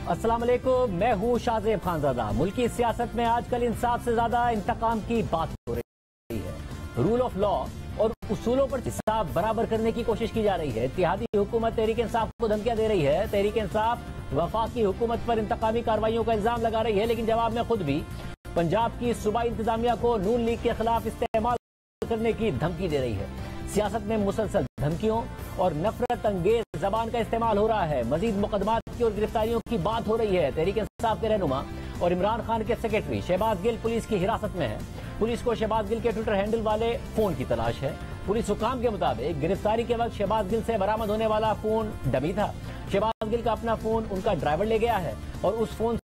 अस्सलाम वालेकुम, मैं हूँ शाहजेब खानजादा। मुल्की सियासत में आजकल इंसाफ से ज्यादा इंतकाम की बात हो रही है। रूल ऑफ लॉ और उसूलों पर हिसाब बराबर करने की कोशिश की जा रही है। इत्तेहादी हुकूमत तहरीक इंसाफ को धमकियां दे रही है। तहरीक इंसाफ वफाकी हुकूमत पर इंतकामी कार्रवाइयों का इल्जाम लगा रही है, लेकिन जवाब में खुद भी पंजाब की सूबाई इंतजामिया को नून लीग के खिलाफ इस्तेमाल करने की धमकी दे रही है। सियासत में मुसलसल धमकियों और नफरत अंगेज जबान का इस्तेमाल हो रहा है। मजीद मुकदमात की और गिरफ्तारियों की बात हो रही है। तहरीक इंसाफ के रहनुमा और इमरान खान के सेक्रेटरी शहबाज गिल पुलिस की हिरासत में है। पुलिस को शहबाज गिल के ट्विटर हैंडल वाले फोन की तलाश है। पुलिस हुकाम के मुताबिक गिरफ्तारी के वक्त शहबाज गिल से बरामद होने वाला फोन डमी था। शहबाज गिल का अपना फोन उनका ड्राइवर ले गया है और उस फोन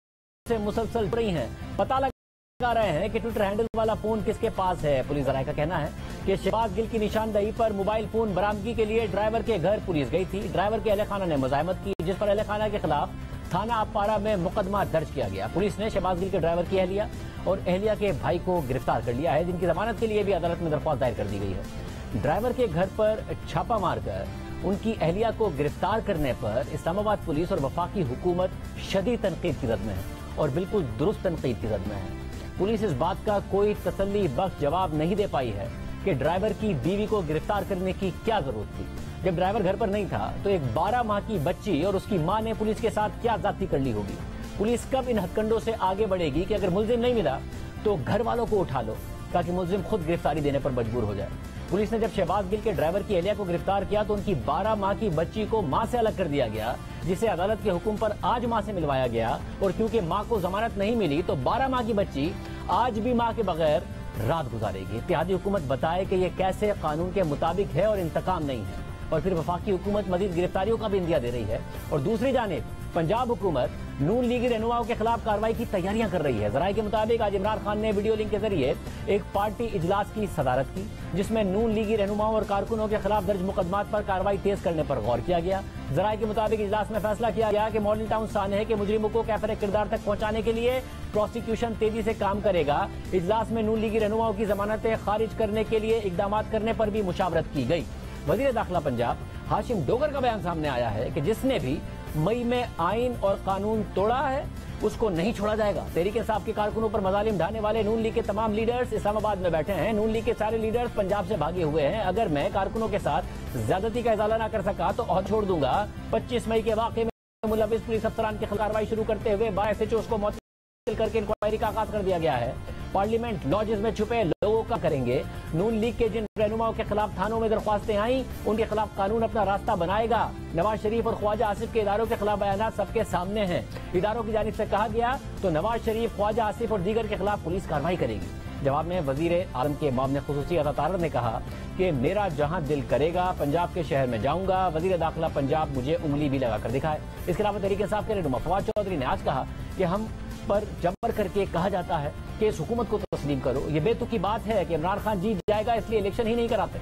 से मुसलसल रही है। पता लगा रहे हैं कि ट्विटर हैंडल वाला फोन किसके पास है। पुलिस जराये का कहना है कि शहबाज गिल की निशानदही पर मोबाइल फोन बरामदगी के लिए ड्राइवर के घर पुलिस गई थी। ड्राइवर के अहले खाना ने मुजाहिमत की, जिस पर अहले खाना के खिलाफ थाना अपारा में मुकदमा दर्ज किया गया। पुलिस ने शहबाज गिल के ड्राइवर की अहलिया और अहलिया के भाई को गिरफ्तार कर लिया है, जिनकी जमानत के लिए भी अदालत में दरख्वास्त दायर कर दी गई है। ड्राइवर के घर पर छापा मारकर उनकी अहलिया को गिरफ्तार करने पर इस्लामाबाद पुलिस और वफाकी हुकूमत शदीद तनकीद की जद में है और बिल्कुल दुरुस्त तनकीद की जद में है। पुलिस इस बात का कोई तसल्ली बख्श जवाब नहीं दे पाई है कि ड्राइवर की बीवी को गिरफ्तार करने की क्या जरूरत थी। जब ड्राइवर घर पर नहीं था तो एक 12 माह की बच्ची और उसकी मां ने पुलिस के साथ क्या जाती कर ली होगी। पुलिस कब इन हथकंडों से आगे बढ़ेगी कि अगर मुलजिम नहीं मिला तो घर वालों को उठा लो ताकि मुलजिम खुद गिरफ्तारी देने पर मजबूर हो जाए। पुलिस ने जब शहबाज गिल के ड्राइवर की अहलिया को गिरफ्तार किया तो उनकी 12 माह की बच्ची को मां से अलग कर दिया गया, जिसे अदालत के हुक्म पर आज मां से मिलवाया गया। और क्योंकि मां को जमानत नहीं मिली तो 12 माह की बच्ची आज भी मां के बगैर रात गुजारेगी। इत्तेहादी हुकूमत बताए कि यह कैसे कानून के मुताबिक है और इंतकाम नहीं है। और फिर वफाकी हुकूमत मजीद गिरफ्तारियों का भी इंदिया दे रही है और दूसरी जानिब पंजाब हुकूमत नून लीगी रहनुमाओं के खिलाफ कार्रवाई की तैयारियां कर रही है। जराये के मुताबिक आज इमरान खान ने वीडियो लिंक के जरिए एक पार्टी इजलास की सदारत की, जिसमें नून लीगी रहनुमाओं और कारकुनों के खिलाफ दर्ज मुकदमात पर कार्रवाई तेज करने पर गौर किया गया। जराये के मुताबिक इजलास में फैसला किया गया कि मॉडल टाउन सानहे के मुजरिमों को कैफरे किरदार तक पहुंचाने के लिए प्रोसिक्यूशन तेजी से काम करेगा। इजलास में नून लीगी रहनुमाओं की जमानतें खारिज करने के लिए इकदाम करने पर भी मुशावरत की गई। वजीर दाखिला पंजाब हाशिम डोगर का बयान सामने आया है कि जिसने भी मई में आइन और कानून तोड़ा है उसको नहीं छोड़ा जाएगा। तहरीक इंसाफ के कारकुनों पर मजालिम ढाने वाले नून लीग के तमाम लीडर्स इस्लामाबाद में बैठे हैं। नून लीग के सारे लीडर्स पंजाब से भागे हुए हैं। अगर मैं कारकुनों के साथ ज्यादती का इजाला ना कर सका तो और छोड़ दूंगा। 25 मई के वाकये में मुलविस पुलिस अफसरान की कार्रवाई शुरू करते हुए 12 SHOs को मुअत्तल करके इंक्वायरी का आगाज कर दिया गया है। पार्लियामेंट लॉजेस में छुपे लोगों का करेंगे। नून लीग के जिन रहनुमाओं के खिलाफ थानों में दरख्वास्तें आई उनके खिलाफ कानून अपना रास्ता बनाएगा। नवाज शरीफ और ख्वाजा आसिफ के इदारों के खिलाफ बयानात सबके सामने हैं। इदारों की जानिब से कहा गया तो नवाज शरीफ, ख्वाजा आसिफ और दीगर के खिलाफ पुलिस कार्रवाई करेगी। जवाब में वजीर आलम के मामले खुसूसी अता तारर ने कहा कि मेरा जहां दिल करेगा पंजाब के शहर में जाऊंगा। वजीर दाखिला पंजाब मुझे उंगली भी लगाकर दिखाए। इसके अलावा तहरीक इंसाफ के रहनुमा फवाद चौधरी ने आज कहा कि हम पर जबर करके कहा जाता है कि इस हुकूमत को तस्लीम करो। ये बेतुकी बात है कि इमरान खान जीत जाएगा इसलिए इलेक्शन ही नहीं कराते।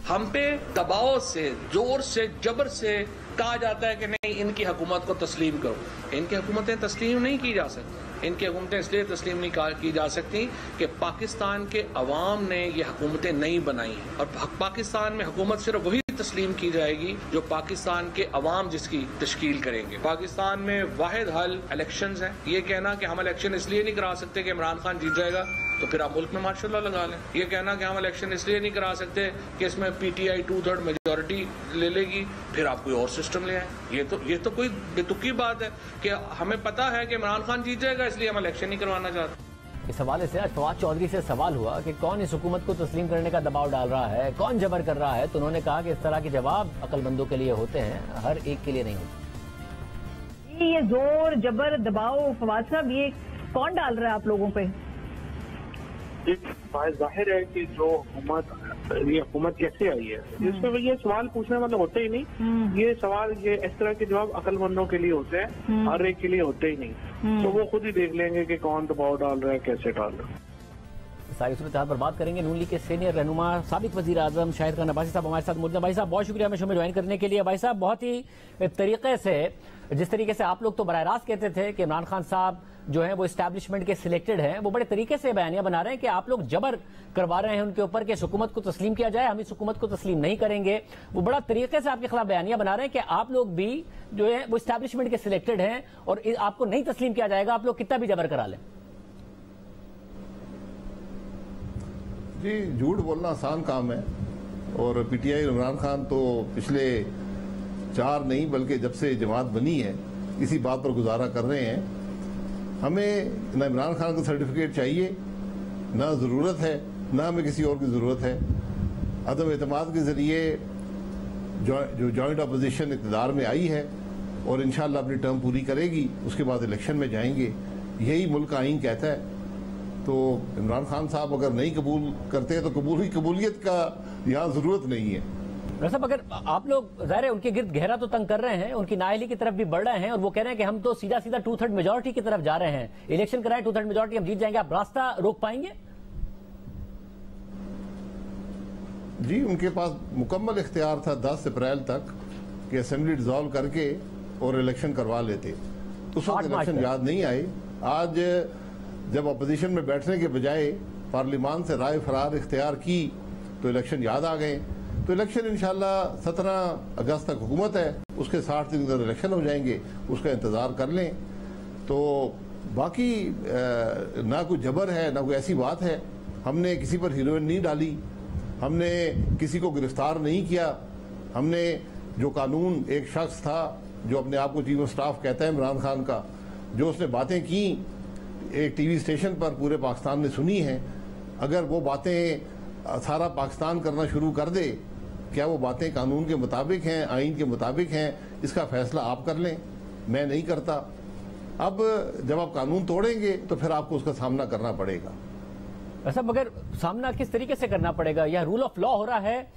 हम पे दबाव से, जोर से, जबर से कहा जाता है कि नहीं इनकी हुकूमत को तस्लीम करो। इनकी हुकूमतें तस्लीम नहीं की जा सकती। इनकी हुकूमतें इसलिए तस्लीम नहीं की जा सकती कि पाकिस्तान के अवाम ने ये हुकूमतें नहीं बनाई हैं और पाकिस्तान में हुकूमत सिर्फ वही तस्लीम की जाएगी जो पाकिस्तान के अवाम जिसकी तश्कील करेंगे। पाकिस्तान में वाहिद हल इलेक्शंस हैं। ये कहना कि हम इलेक्शन इसलिए नहीं करा सकते कि इमरान खान जीत जाएगा तो फिर आप मुल्क में मार्शल लॉ लगा लें। ये कहना कि हम इलेक्शन इसलिए नहीं करा सकते कि इसमें PTI 2/3 मेजोरिटी ले लेगी, फिर आप कोई और सिस्टम ले आए। ये तो कोई बेतुकी बात है कि हमें पता है कि इमरान खान जीत जाएगा इसलिए हम इलेक्शन नहीं करवाना चाहते। इस हवाले से आज फवाद चौधरी से सवाल हुआ कि कौन इस हुकूमत को तस्लीम करने का दबाव डाल रहा है, कौन जबर कर रहा है, तो उन्होंने कहा कि इस तरह के जवाब अक्लमंदों के लिए होते हैं, हर एक के लिए नहीं होते। ये जोर, जबर, दबाव फवाद साहब ये कौन डाल रहा है आप लोगों पे? जाहिर है कि जो हुकूमत कैसे आई है इसमें ये सवाल पूछने वाले होते ही नहीं। ये सवाल इस तरह के जवाब अक्लमंदों के लिए होते हैं, हर एक के लिए होते ही नहीं। तो वो खुद ही देख लेंगे कि कौन दबाव डाल रहा है, कैसे डाल रहा है। सारी सूरत पर बात करेंगे। नून लीग के सीनियर रहनुमा साबिक वजीर आजम शाहिद खान अब्बासी साहब हमारे साथ मौजूद हैं। भाई साहब बहुत शुक्रिया हमें शो में ज्वाइन करने के लिए। भाई साहब बहुत ही तरीके से, जिस तरीके से आप लोग तो बराह रास्त कहते थे कि इमरान खान साहब जो हैं वो एस्टैब्लिशमेंट के सिलेक्टेड हैं, वो बड़े तरीके से बयानियां बना रहे हैं कि आप लोग जबर करवा रहे हैं उनके ऊपर कि हुकूमत को तस्लीम किया जाए, हम इस हुकूमत को तस्लीम नहीं करेंगे। वो बड़ा तरीके से आपके खिलाफ बयानियां बना रहे हैं कि आप लोग भी जो है वो एस्टैब्लिशमेंट के सिलेक्टेड हैं और आपको नहीं तस्लीम किया जाएगा, आप लोग कितना भी जबर करा लें। जी, झूठ बोलना आसान काम है और पीटीआई इमरान खान तो पिछले 4 नहीं बल्कि जब से जमात बनी है इसी बात पर गुजारा कर रहे हैं। हमें न इमरान खान का सर्टिफिकेट चाहिए, ना ज़रूरत है, ना हमें किसी और की ज़रूरत है। अदम एतमाद के ज़रिए जो जॉइंट अपोजिशन इक़्तिदार में आई है और इंशाअल्लाह अपनी टर्म पूरी करेगी, उसके बाद इलेक्शन में जाएंगे, यही मुल्क का आईन कहता है। तो इमरान खान साहब अगर नहीं कबूल करते तो कबूलियत का यहाँ ज़रूरत नहीं है। साहब, अगर आप लोग ज़ाहिर है उनके गिर्द घेरा तो तंग कर रहे हैं, उनकी नाअहली की तरफ भी बढ़ रहे हैं और वो कह रहे हैं कि हम तो सीधा 2/3 मेजॉरिटी की तरफ जा रहे हैं, इलेक्शन कराए 2/3 मेजॉरिटी हम जीत जाएंगे, आप रास्ता रोक पाएंगे? जी, उनके पास मुकम्मल इख्तियार था 10 अप्रैल तक कि असेंबली डिसॉल्व करके और इलेक्शन करवा लेते। उस वक्त इलेक्शन याद नहीं आए। आज जब अपोजिशन में बैठने के बजाय पार्लियामान से राय फरार इख्तियार की तो इलेक्शन याद आ गए। तो इलेक्शन इंशाल्लाह 17 अगस्त तक हुकूमत है, उसके 60 दिन अंदर इलेक्शन हो जाएंगे, उसका इंतज़ार कर लें। तो बाकी ना कोई जबर है ना कोई ऐसी बात है। हमने किसी पर हीरोइन नहीं डाली, हमने किसी को गिरफ्तार नहीं किया। हमने जो कानून, एक शख्स था जो अपने आप को चीफ ऑफ स्टाफ कहता है इमरान खान का, जो उसने बातें की एक टीवी स्टेशन पर पूरे पाकिस्तान ने सुनी है, अगर वो बातें सारा पाकिस्तान करना शुरू कर दे, क्या वो बातें कानून के मुताबिक हैं, आइन के मुताबिक हैं, इसका फैसला आप कर लें, मैं नहीं करता। अब जब आप कानून तोड़ेंगे तो फिर आपको उसका सामना करना पड़ेगा। ऐसा मगर सामना किस तरीके से करना पड़ेगा? या रूल ऑफ लॉ हो रहा है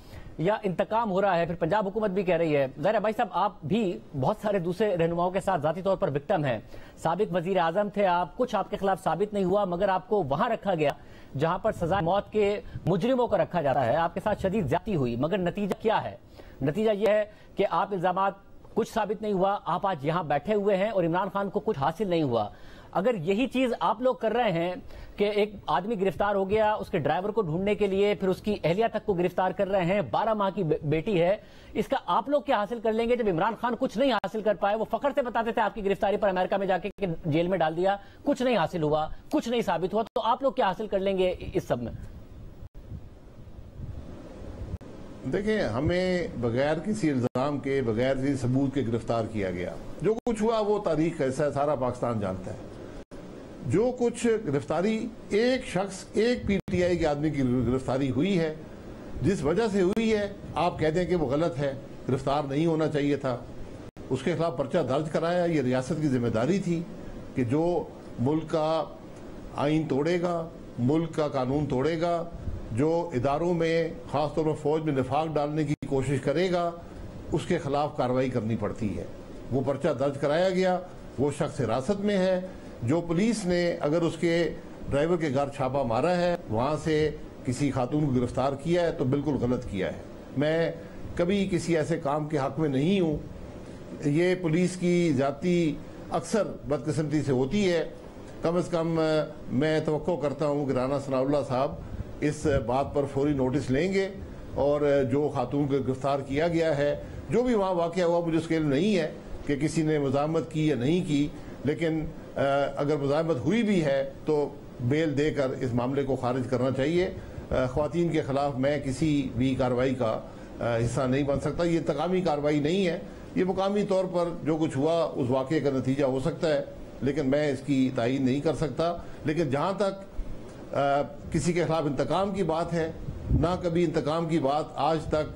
या इंतकाम हो रहा है? फिर पंजाब हुकूमत भी कह रही है। ज़ाहिर है भाई साहब, आप भी बहुत सारे दूसरे रहनुमाओं के साथ ज़ाती तौर पर विक्टिम हैं। साबिक वजीर आजम थे आप, कुछ आपके खिलाफ साबित नहीं हुआ मगर आपको वहां रखा गया जहां पर सजा मौत के मुजरिमों को रखा जाता है। आपके साथ शदीद ज्यादती हुई, मगर नतीजा क्या है? नतीजा यह है कि आप इल्जामात कुछ साबित नहीं हुआ, आप आज यहां बैठे हुए हैं और इमरान खान को कुछ हासिल नहीं हुआ। अगर यही चीज आप लोग कर रहे हैं कि एक आदमी गिरफ्तार हो गया, उसके ड्राइवर को ढूंढने के लिए फिर उसकी अहलिया तक को गिरफ्तार कर रहे हैं, 12 माह की बेटी है, इसका आप लोग क्या हासिल कर लेंगे? जब इमरान खान कुछ नहीं हासिल कर पाए, वो फखर से बताते थे आपकी गिरफ्तारी पर अमेरिका में जाके कि जेल में डाल दिया, कुछ नहीं हासिल हुआ, कुछ नहीं साबित हुआ, तो आप लोग क्या हासिल कर लेंगे इस सब में? देखें, हमें बगैर किसी इल्जाम के, बगैर किसी सबूत के गिरफ्तार किया गया। जो कुछ हुआ वो तारीख ऐसा है, सारा पाकिस्तान जानता है। जो कुछ गिरफ्तारी एक शख्स, एक पीटीआई के आदमी की गिरफ्तारी हुई है, जिस वजह से हुई है, आप कहते हैं कि वो गलत है, गिरफ्तार नहीं होना चाहिए था, उसके खिलाफ पर्चा दर्ज कराया। ये रियासत की जिम्मेदारी थी कि जो मुल्क का आइन तोड़ेगा, मुल्क का कानून तोड़ेगा, जो इदारों में खासतौर पर फौज में निफाक डालने की कोशिश करेगा, उसके खिलाफ कार्रवाई करनी पड़ती है। वो पर्चा दर्ज कराया गया, वो शख्स हिरासत में है। जो पुलिस ने अगर उसके ड्राइवर के घर छापा मारा है, वहाँ से किसी खातून को गिरफ्तार किया है, तो बिल्कुल गलत किया है। मैं कभी किसी ऐसे काम के हक में नहीं हूँ। ये पुलिस की जाती अक्सर बदकिस्मती से होती है। कम से कम मैं तवक्को करता हूँ कि राना सनाउल्लाह साहब इस बात पर फौरी नोटिस लेंगे और जो खातून को गिरफ्तार किया गया है, जो भी वहाँ वाक़या हुआ, मुझे उसके लिए नहीं है कि किसी ने मुज़ाहमत की या नहीं की, लेकिन अगर मुज़ाहमत हुई भी है तो बेल देकर इस मामले को खारिज करना चाहिए। ख़वातीन के ख़िलाफ़ मैं किसी भी कार्रवाई का हिस्सा नहीं बन सकता। ये इंतकामी कार्रवाई नहीं है, ये मुकामी तौर पर जो कुछ हुआ उस वाक़े का नतीजा हो सकता है, लेकिन मैं इसकी तायीन नहीं कर सकता। लेकिन जहाँ तक किसी के खिलाफ इंतकाम की बात है, ना कभी इंतकाम की बात आज तक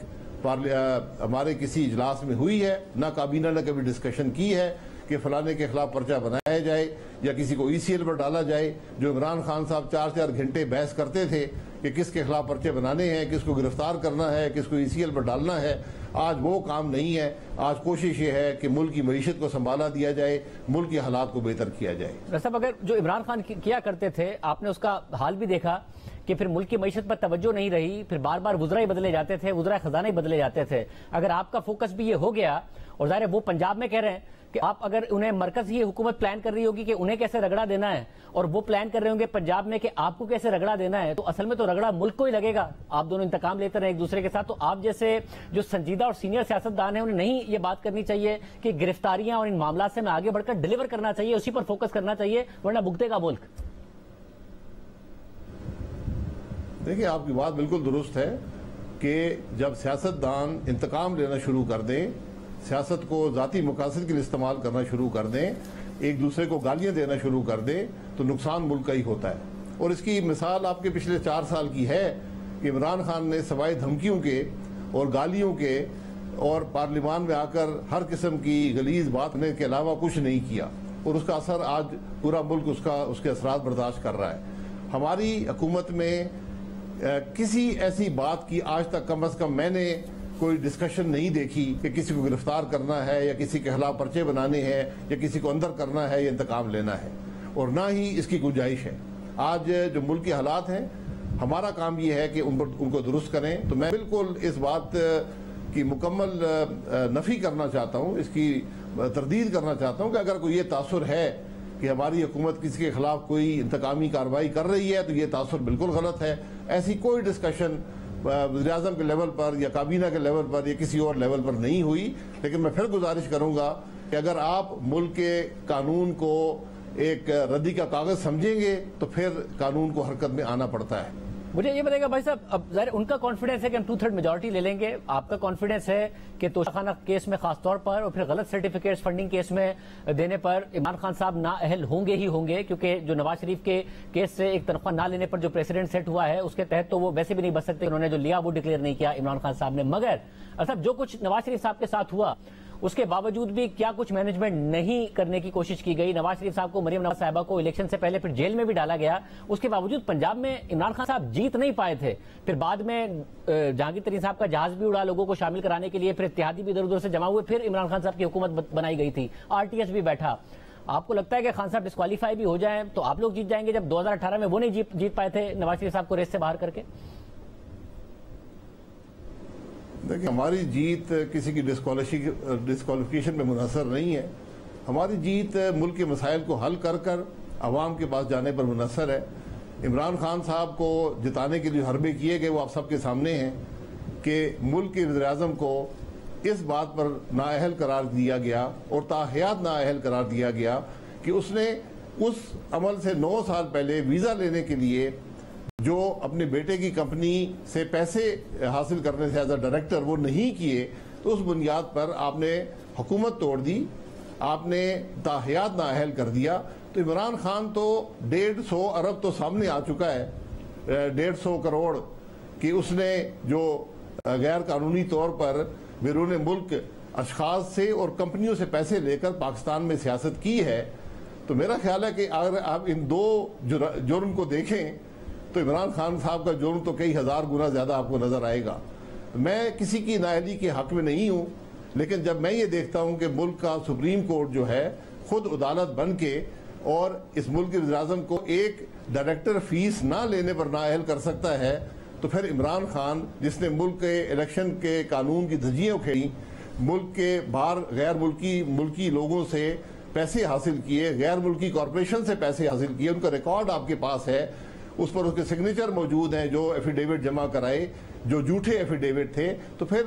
हमारे किसी इजलास में हुई है, ना काबीना ने कभी डिस्कशन की है कि फलाने के खिलाफ पर्चा बनाया जाए या किसी को ईसीएल पर डाला जाए। जो इमरान खान साहब 4-4 घंटे बहस करते थे कि किसके खिलाफ पर्चे बनाने हैं, किसको गिरफ्तार करना है, किसको ईसीएल पर डालना है, आज वो काम नहीं है। आज कोशिश ये है कि मुल्क की मईशत को संभाला दिया जाए, मुल्क के हालात को बेहतर किया जाए। साहब, अगर जो इमरान खान किया करते थे, आपने उसका हाल भी देखा کہ پھر ملک کی معیشت پر توجہ نہیں رہی, پھر بار بار وزراء ہی بدلے جاتے تھے, وزراء خزانہ ہی بدلے جاتے تھے. اگر آپ کا فوکس بھی یہ ہو گیا, اور ظاہر ہے وہ پنجاب میں کہہ رہے ہیں کہ آپ اگر انہیں مرکز یہ حکومت پلان کر رہی ہوگی کہ انہیں کیسے رگڑا دینا ہے, اور وہ پلان کر رہے ہوں گے پنجاب میں کہ آپ کو کیسے رگڑا دینا ہے, تو اصل میں تو رگڑا ملک کو ہی لگے گا. آپ دونوں انتقام لیتے رہے ایک دوسرے کے ساتھ. تو آپ جیسے جو سنجیدہ اور سینئر سیاستدان ہیں انہیں نہیں یہ بات کرنی چاہیے کہ گرفتاریاں اور ان معاملات سے میں آگے بڑھ کر ڈیلیور کرنا چاہیے, اسی پر فوکس کرنا چاہیے, ورنہ بھگتے گا ملک. دیکھیں, آپ کی بات بالکل درست ہے کہ جب سیاستدان انتقام لینا شروع کر دیں, سیاست کو ذاتی مقاصد کے لیے استعمال کرنا شروع کر دیں, ایک دوسرے کو گالیاں دینا شروع کر دیں, تو نقصان ملک کا ہی ہوتا ہے. اور اس کی مثال آپ کے پچھلے 4 سال کی ہے کہ عمران خان نے سوائے دھمکیوں کے اور گالیوں کے اور پارلیمان میں آ کر ہر قسم کی غلیظ بات کرنے کے علاوہ کچھ نہیں کیا, اور اس کا اثر آج پورا ملک اس کے اثرات برداشت کر رہا ہے. ہماری حکومت میں کسی ایسی بات کی آج تک کم از کم میں نے کوئی ڈسکشن نہیں دیکھی کہ کسی کو گرفتار کرنا ہے یا کسی کے خلاف پرچے بنانے ہیں یا کسی کو اندر کرنا ہے یا انتقام لینا ہے, اور نہ ہی اس کی گنجائش ہے. آج جو ملک کے حالات ہیں, ہمارا کام یہ ہے کہ ان کو درست کریں. تو میں بالکل اس بات کی مکمل نفی کرنا چاہتا ہوں, اس کی تردید کرنا چاہتا ہوں کہ اگر کوئی یہ تاثر ہے کہ ہماری حکومت کسی کے خلاف کوئی انتقامی کارروائی کر رہی ہے, تو یہ تاثر بالکل غلط ہے. ایسی کوئی ڈسکشن وزیراعظم کے لیول پر یا کابینہ کے لیول پر یا کسی اور لیول پر نہیں ہوئی. لیکن میں پھر گزارش کروں گا کہ اگر آپ ملک کے قانون کو ایک ردی کا کاغذ سمجھیں گے تو پھر قانون کو حرکت میں آنا پڑتا ہے. مجھے یہ بتائے گا بھائی صاحب, اب ظاہر ان کا کانفیڈنس ہے کہ ہم 2/3 میجورٹی لے لیں گے, آپ کا کانفیڈنس ہے کہ توشہ خانہ کیس میں خاص طور پر اور پھر غلط سرٹیفکیٹس فنڈنگ کیس میں دینے پر عمران خان صاحب نااہل ہوں گے ہی ہوں گے, کیونکہ جو نواز شریف کے کیس سے ایک تنخواہ نہ لینے پر جو پریسیڈنٹ سیٹ ہوا ہے اس کے تحت تو وہ ویسے بھی نہیں بچ سکتے, انہوں نے جو لیا وہ ڈکلیئر نہیں کیا عمران خان صاحب نے. مگر صاحب جو کچھ نواز شریف صاحب کے ساتھ ہوا اس کے باوجود بھی کیا کچھ مینجمنٹ نہیں کرنے کی کوشش کی گئی؟ نواز شریف صاحب کو, مریم نواز صاحبہ کو الیکشن سے پہلے پھر جیل میں بھی ڈالا گیا, اس کے باوجود پنجاب میں عمران خان صاحب جیت نہیں پائے تھے. پھر بعد میں جہانگیر ترین صاحب کا جہاز بھی اڑا لوگوں کو شامل کرانے کے لیے, پھر اتحادی بھی ادھر ادھر سے جمع ہوئے, پھر عمران خان صاحب کی حکومت بنائی گئی تھی, RTS بھی بیٹھا. آپ کو لگتا ہے کہ خان صاحب ڈسکوالیفائی بھی ہو جائیں تو آپ لوگ جیت جائیں گے, جب 2018 میں وہ نہیں جیت پائے تھے نواز شریف صاحب کو ریس سے باہر کر کے؟ دیکھیں, ہماری جیت کسی کی ڈسکوالیفیکیشن میں منحصر نہیں ہے. ہماری جیت ملک کے مسائل کو حل کر کر عوام کے پاس جانے پر منحصر ہے. عمران خان صاحب کو جتانے کے لیے حربے کیے گئے وہ آپ سب کے سامنے ہیں کہ ملک کے وزیر اعظم کو اس بات پر نااہل قرار دیا گیا اور تاحیات نااہل قرار دیا گیا کہ اس نے اس عمل سے 9 سال پہلے ویزا لینے کے لیے جو اپنے بیٹے کی کمپنی سے پیسے حاصل کرنے سے ایز اے ڈائریکٹر وہ نہیں کیے, تو اس بنیاد پر آپ نے حکومت توڑ دی, آپ نے تاحیات نااہل کر دیا. تو عمران خان تو 150 ارب تو سامنے آ چکا ہے, 150 کروڑ کہ اس نے جو غیر قانونی طور پر بیرون ملک اشخاص سے اور کمپنیوں سے پیسے لے کر پاکستان میں سیاست کی ہے. تو میرا خیال ہے کہ اگر آپ ان 2 جرم کو دیکھیں تو عمران خان صاحب کا جرم تو کئی ہزار گنا زیادہ آپ کو نظر آئے گا. میں کسی کی نااہلی کے حق میں نہیں ہوں, لیکن جب میں یہ دیکھتا ہوں کہ ملک کا سپریم کورٹ جو ہے خود عدالت بن کے اور اس ملک کے وزیر اعظم کو ایک ڈائریکٹر فیس نہ لینے پر نااہل کر سکتا ہے, تو پھر عمران خان جس نے ملک کے الیکشن کے قانون کی دھجیاں کھیلی, ملک کے باہر غیر ملکی لوگوں سے پیسے حاصل کیے, غیر ملکی کارپوریشن سے پیسے حاصل کیے, ان کا ریکارڈ آپ کے پاس ہے, اس پر اس کے سگنیچر موجود ہیں جو ایفیڈیوٹ جمع کرائے, جو جھوٹے ایفیڈیوٹ تھے. تو پھر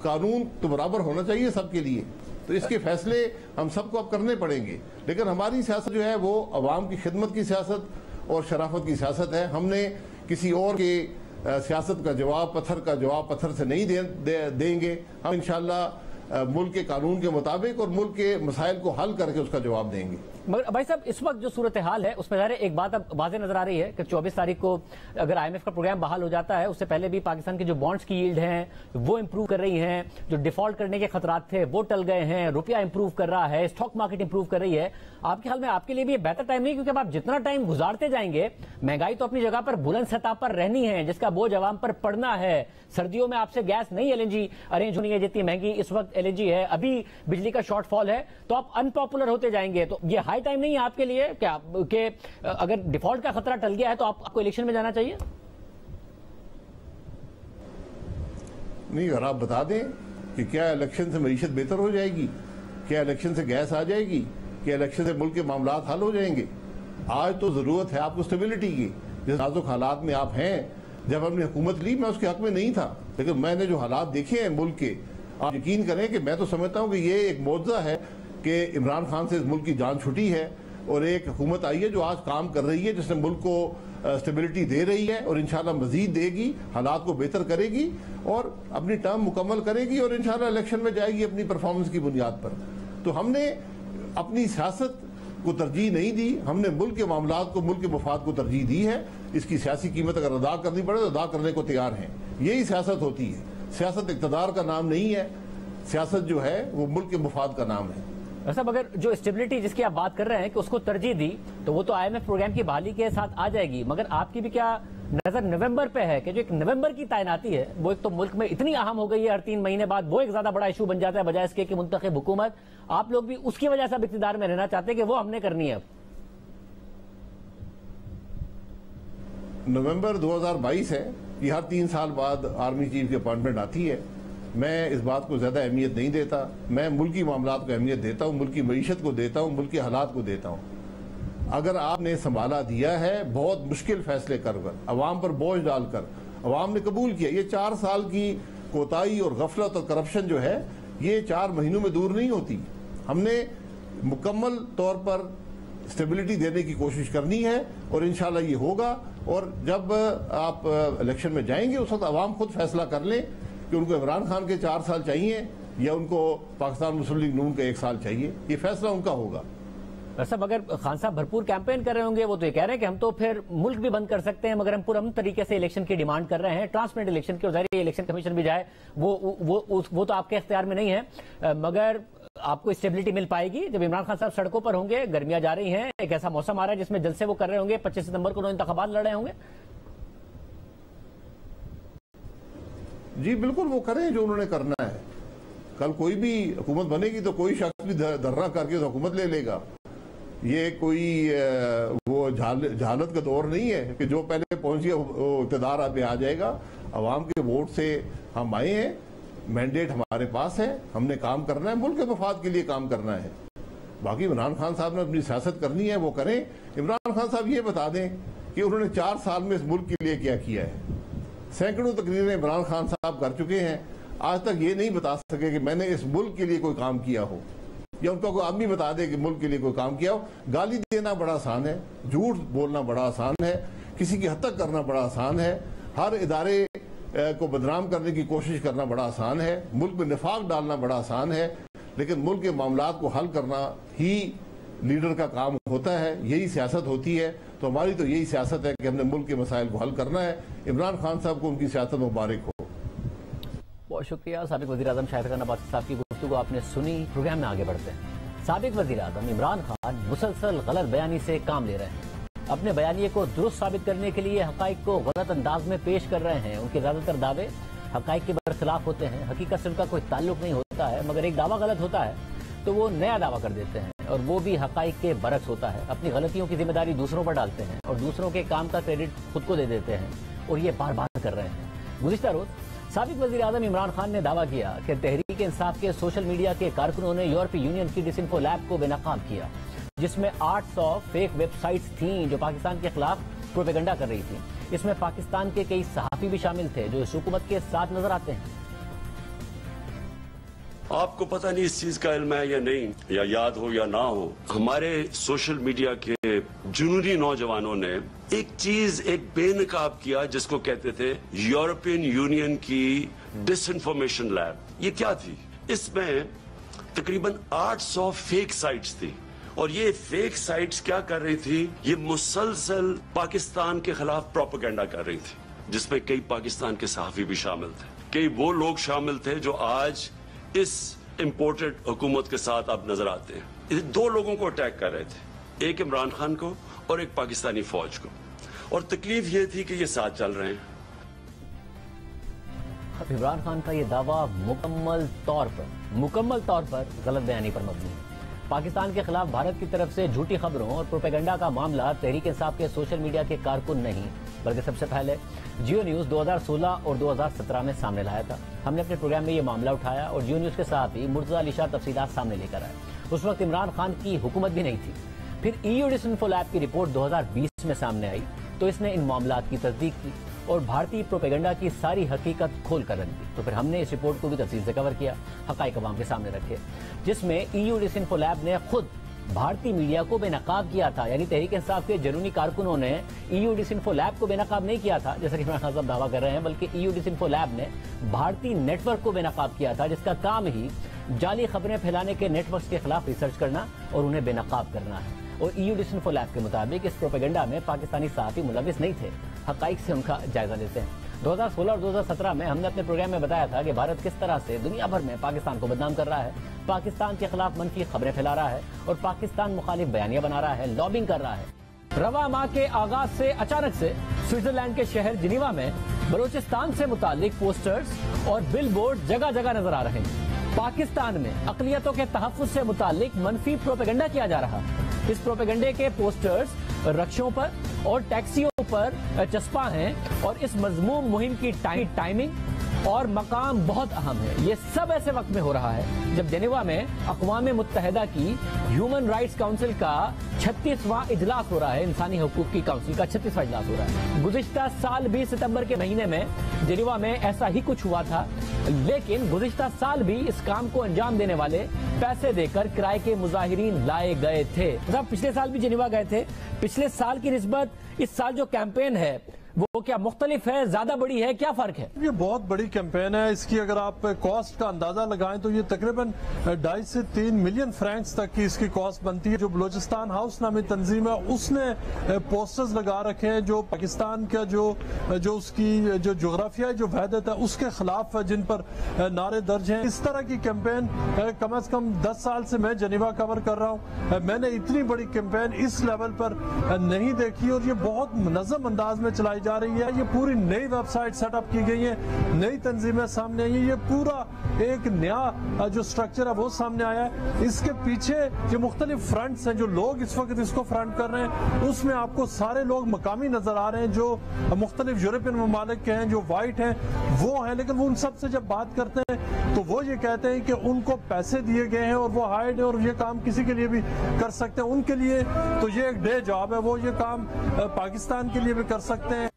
قانون تو برابر ہونا چاہیے سب کے لیے, تو اس کے فیصلے ہم سب کو اب کرنے پڑیں گے. لیکن ہماری سیاست جو ہے وہ عوام کی خدمت کی سیاست اور شرافت کی سیاست ہے. ہم نے کسی اور کی سیاست کا جواب پتھر سے نہیں دیں گے. ہم انشاءاللہ ملک کے قانون کے مطابق اور ملک کے مسائل کو حل کر کے اس کا جواب دیں گے. مگر بھائی صاحب اس وقت جو صورتحال ہے اس میں ظاہر ایک بات اب واضح نظر آ رہی ہے کہ 24 تاریخ کو اگر IMF کا پروگرام بحال ہو جاتا ہے, اس سے پہلے بھی پاکستان کے جو بانڈز کی ییلڈ ہیں وہ امپروو کر رہی ہیں, جو ڈیفالٹ کرنے کے خطرات تھے وہ ٹل گئے ہیں, روپیہ امپروو کر رہا ہے, اسٹاک مارکیٹ امپروو کر رہی ہے. آپ کے خیال میں آپ کے لیے بھی یہ بہتر ٹائم نہیں, کیونکہ اب آپ جتنا ٹائم گزارتے جائیں گے مہنگائی تو اپنی جگہ پر بلند سطح پر رہنی ہے جس کا بوجھ عوام پر پڑنا ہے. سردیوں میں آپ سے گیس نہیں LNG ارینج ہونی ہے جتنی مہنگی اس وقت LNG ہے, ابھی بجلی کا شارٹ فال ہے, تو آپ ان پاپولر ہوتے جائیں گے. تو یہ ہائی ٹائم نہیں ہے آپ کے لیے کہ اگر ڈیفالٹ کا خطرہ ٹل گیا ہے تو آپ کو الیکشن میں جانا چاہیے؟ नहीं, अगर आप बता दें कि क्या इलेक्शन से मईशत बेहतर हो जाएगी, क्या इलेक्शन से गैस आ जाएगी, क्या इलेक्शन से मुल्क के मामलात हल हो जाएंगे। आज तो जरूरत है आपको स्टेबिलिटी की। जिस नाजुक हालात में आप हैं, जब हमने हुकूमत ली मैं उसके हक में नहीं था, लेकिन मैंने जो हालात देखे हैं मुल्क के, आप यकीन करें कि मैं तो समझता हूँ कि ये एक मौजज़ा है कि इमरान खान से इस मुल्क की जान छुटी है और एक हुकूमत आई है जो आज काम कर रही है, जिसने मुल्क को स्टेबिलिटी दे रही है और इंशाल्लाह मजीद देगी, हालात को बेहतर करेगी और अपनी टर्म मुकम्मल करेगी और इंशाल्लाह इलेक्शन में जाएगी अपनी परफॉर्मेंस की बुनियाद पर। तो हमने अपनी सियासत को तरजीह नहीं दी, हमने मुल्क के मामलात को, मुल्क के मफाद को तरजीह दी है। इसकी सियासी कीमत अगर अदा करनी पड़े तो अदा करने को तैयार हैं। यही सियासत होती है। सियासत इक़्तिदार का नाम नहीं है, सियासत जो है वो मुल्क के मफाद का नाम है। साहब, अगर जो स्टेबिलिटी जिसकी आप बात कर रहे हैं कि उसको तरजीह दी, तो वो तो IMF प्रोग्राम की बहाली के साथ आ जाएगी, मगर आपकी भी क्या नजर नवंबर पे है कि जो एक नवंबर की तैनाती है वो एक तो मुल्क में इतनी अहम हो गई है, हर 3 महीने बाद वो एक ज्यादा बड़ा इशू बन जाता है, बजाय इसके कि मुंतखब हुकूमत, आप लोग भी उसकी वजह से अब इक़्तिदार में रहना चाहते हैं कि वो हमने करनी है। नवंबर 2022 है, ये हर 3 साल बाद आर्मी चीफ की अपॉइंटमेंट आती है। मैं इस बात को ज्यादा अहमियत नहीं देता, मैं मुल्की मामलात को अहमियत देता हूँ, मुल्क की मईशत को देता हूँ, मुल्क के हालात को देता हूँ। अगर आपने संभाला दिया है बहुत मुश्किल फैसले कर अवाम पर बोझ डालकर, अवाम ने कबूल किया। ये 4 साल की कोताही और गफलत और करप्शन जो है ये 4 महीनों में दूर नहीं होती। हमने मुकम्मल तौर पर स्टेबिलिटी देने की कोशिश करनी है और इंशाल्लाह ये होगा। और जब आप इलेक्शन में जाएंगे उस वक्त अवाम खुद फैसला कर लें कि उनको इमरान खान के 4 साल चाहिए या उनको पाकिस्तान मुस्लिम लीग नून का 1 साल चाहिए, ये फैसला उनका होगा। साहब, अगर खान साहब भरपूर कैंपेन कर रहे होंगे, वो तो ये कह रहे हैं कि हम तो फिर मुल्क भी बंद कर सकते हैं, मगर हम पुरअमन तरीके से इलेक्शन की डिमांड कर रहे हैं, ट्रांसपेरेंट इलेक्शन की, और ज़ाहिर इलेक्शन कमीशन भी जाए, वो तो आपके इख्तियार में नहीं है, मगर आपको स्टेबिलिटी मिल पाएगी जब इमरान खान साहब सड़कों पर होंगे, गर्मियां जा रही हैं, एक ऐसा मौसम आ रहा है जिसमें जलसे वो कर रहे होंगे, 25 सितंबर को इंतखाबात लड़ रहे होंगे। जी बिल्कुल, वो करें जो उन्होंने करना है। कल कोई भी हुकूमत बनेगी तो कोई शख्स भी धरना करके तो हुकूमत ले लेगा। ये कोई वो जहालत का दौर नहीं है कि जो पहले पहुंच गया वो इक़्तिदार पे आ जाएगा। अवाम के वोट से हम आए हैं, मैंडेट हमारे पास है, हमने काम करना है, मुल्क के मफाद के लिए काम करना है। बाकी इमरान खान साहब ने अपनी सियासत करनी है, वो करें। इमरान खान साहब ये बता दें कि उन्होंने 4 साल में इस मुल्क के लिए क्या किया है। सैकड़ों तकरीरें इमरान खान साहब कर चुके हैं, आज तक ये नहीं बता सके कि मैंने इस मुल्क के लिए कोई काम किया हो, या उनका कोई आदमी बता दे कि मुल्क के लिए कोई काम किया हो। गाली देना बड़ा आसान है, झूठ बोलना बड़ा आसान है, किसी की हद तक करना बड़ा आसान है, हर इदारे को बदनाम करने की कोशिश करना बड़ा आसान है, मुल्क में निफाक डालना बड़ा आसान है, लेकिन मुल्क के मामलात को हल करना ही लीडर का काम होता है, यही सियासत होती है। तो हमारी तो यही सियासत है कि हमने मुल्क के मसाइल को हल करना है। इमरान खान साहब को उनकी सियासत मुबारक हो। बहुत शुक्रिया। साबिक वज़ीर-ए-आज़म शाहिद खान अब्बासी साहब की गुफ्तगू आपने सुनी। प्रोग्राम में आगे बढ़ते हैं। साबिक वज़ीर-ए-आज़म इमरान खान मुसलसल गलत बयानी से काम ले रहे हैं, अपने बयानिए को दुरुस्त साबित करने के लिए हकाइक को गलत अंदाज में पेश कर रहे हैं। उनके ज्यादातर दावे हकाइक के बरखिलाफ होते हैं, हकीकत से उनका कोई ताल्लुक नहीं होता है, मगर एक दावा गलत होता है तो वो नया दावा कर देते हैं और वो भी हकाइक के बरक्स होता है। अपनी गलतियों की जिम्मेदारी दूसरों पर डालते हैं और दूसरों के काम का क्रेडिट खुद को दे देते हैं, और ये बार बार कर रहे हैं। गुज़िश्ता रोज साबिक वज़ीर-ए-आज़म इमरान खान ने दावा किया कि तहरीक इंसाफ के सोशल मीडिया के कारकुनों ने यूरोपीय यूनियन की डिसइंफो लैब को बेनकाब किया, जिसमें 800 फेक वेबसाइट्स थीं जो पाकिस्तान के खिलाफ प्रोपेगेंडा कर रही थी। इसमें पाकिस्तान के कई सहाफी भी शामिल थे जो इस हुकूमत के साथ नजर आते हैं। आपको पता नहीं इस चीज का इल्म है या नहीं, या याद हो या ना हो, हमारे सोशल मीडिया के जुनूनी नौजवानों ने एक चीज, एक बेनकाब किया जिसको कहते थे यूरोपियन यूनियन की डिसइंफॉर्मेशन लैब। ये क्या थी? इसमें तकरीबन 800 फेक साइट्स थी, और ये फेक साइट्स क्या कर रही थी? ये मुसलसल पाकिस्तान के खिलाफ प्रोपेगेंडा कर रही थी, जिसमें कई पाकिस्तान के सहाफी भी शामिल थे, कई वो लोग शामिल थे जो आज इस इंपोर्टेड हुकूमत के साथ अब नजर आते हैं। 2 लोगों को अटैक कर रहे थे, एक इमरान खान को और एक पाकिस्तानी फौज को, और तकलीफ ये थी कि ये साथ चल रहे हैं। इमरान खान का ये दावा मुकम्मल तौर पर गलत बयानी पर मबनी है। पाकिस्तान के खिलाफ भारत की तरफ से झूठी खबरों और प्रोपेगेंडा का मामला तहरीक इंसाफ के सोशल मीडिया के कारकुन नहीं, बल्कि सबसे पहले जियो न्यूज़ 2016 और 2017 में सामने लाया था। हमने अपने प्रोग्राम में ये मामला उठाया और जियो न्यूज़ के साथ ही मुर्तज़ा अली शाह तफसीलात सामने लेकर आए। उस वक्त इमरान खान की हुकूमत भी नहीं थी। फिर EU डिसइंफोलैब की रिपोर्ट 2020 में सामने आई तो इसने इन मामलात की तस्दीक की और भारतीय प्रोपेगेंडा की सारी हकीकत खोल कर रख दी। तो फिर हमने इस रिपोर्ट को भी तफसील से कवर किया, हक़ाइक़ अवाम के सामने रखे, जिसमें EU डिसइंफोलैब ने खुद भारतीय मीडिया को बेनकाब किया था। यानी तहरीक इंसाफ के जनूनी कारकुनों ने EU डिसइंफोलैब को बेनकाब नहीं किया था, जैसा कि इमरान खान साहब दावा कर रहे हैं, बल्कि EU डिसइंफोलैब ने भारतीय नेटवर्क को बेनकाब किया था, जिसका काम ही जाली खबरें फैलाने के नेटवर्क के खिलाफ रिसर्च करना और उन्हें बेनकाब करना है। और EU डिसइंफोलैब के मुताबिक इस प्रोपेगेंडा में पाकिस्तानी सहाफ़ी मुलविस नहीं थे। हक़ाइक़ से उनका जायजा लेते हैं। 2016 और 2017 में हमने अपने प्रोग्राम में बताया था कि भारत किस तरह से दुनिया भर में पाकिस्तान को बदनाम कर रहा है, पाकिस्तान के खिलाफ मनफी खबरें फैला रहा है और पाकिस्तान मुखालिफ बयानियां बना रहा है, लॉबिंग कर रहा है। रवा माह के आगाज से अचानक से स्विट्जरलैंड के शहर जिनीवा में बलोचिस्तान से मुतालिक पोस्टर्स और बिल बोर्ड जगह जगह नजर आ रहे हैं। पाकिस्तान में अक़लियतों के तहफ़्फ़ुज़ से मुतालिक मनफी प्रोपेगेंडा किया जा रहा है। इस प्रोपेगेंडे के पोस्टर्स रक्षों पर और टैक्सियों पर चस्पा हैं और इस मज़मूम मुहिम की टाइमिंग और मकाम बहुत अहम है। ये सब ऐसे वक्त में हो रहा है जब जेनेवा में अक़वाम मुत्तहिदा की ह्यूमन राइट्स काउंसिल का 36वां इजलास हो रहा है। इंसानी हकूक़ की काउंसिल का 36वां इजलास हो रहा है। गुज़िश्ता साल भी सितंबर के महीने में जेनेवा में ऐसा ही कुछ हुआ था, लेकिन गुज़िश्ता साल भी इस काम को अंजाम देने वाले पैसे देकर किराए के मुजाहिरीन लाए गए थे। मतलब पिछले साल भी जेनेवा गए थे। पिछले साल की निस्बत इस साल जो कैंपेन है वो क्या मुख्तलिफ है, ज्यादा बड़ी है, क्या फर्क है? ये बहुत बड़ी कैंपेन है। इसकी अगर आप कॉस्ट का अंदाजा लगाएं तो ये तकरीबन 2.5 से 3 मिलियन फ्रैंक्स तक की इसकी कॉस्ट बनती है। जो बलोचिस्तान हाउस नामी तंजीम है उसने पोस्टर्स लगा रखे हैं जो पाकिस्तान का जो उसकी जो जोग्राफिया जो वहदत है उसके खिलाफ जिन पर नारे दर्ज हैं। इस तरह की कैंपेन कम से कम 10 साल से मैं जेनेवा कवर कर रहा हूँ। मैंने इतनी बड़ी कैंपेन इस लेवल पर नहीं देखी और ये बहुत मुनज़्ज़म अंदाज में चलाई जा रही है। ये पूरी नई वेबसाइट सेटअप की गई है, नई तंजीमें सामने आई है। ये पूरा एक नया जो स्ट्रक्चर है वो सामने आया है। इसके पीछे जो मुख्तलिफ फ्रंट्स हैं, जो लोग इस वक्त इसको फ्रंट कर रहे हैं, उसमें आपको सारे लोग मकामी नजर आ रहे हैं जो मुख्तलिफ यूरोपियन ममालिक के हैं, जो वाइट हैं वो हैं। लेकिन वो उन सब से जब बात करते हैं तो वो ये कहते हैं कि उनको पैसे दिए गए हैं और वो हायर्ड है और ये काम किसी के लिए भी कर सकते हैं। उनके लिए तो ये एक डे जॉब है, वो ये काम पाकिस्तान के लिए भी कर सकते हैं।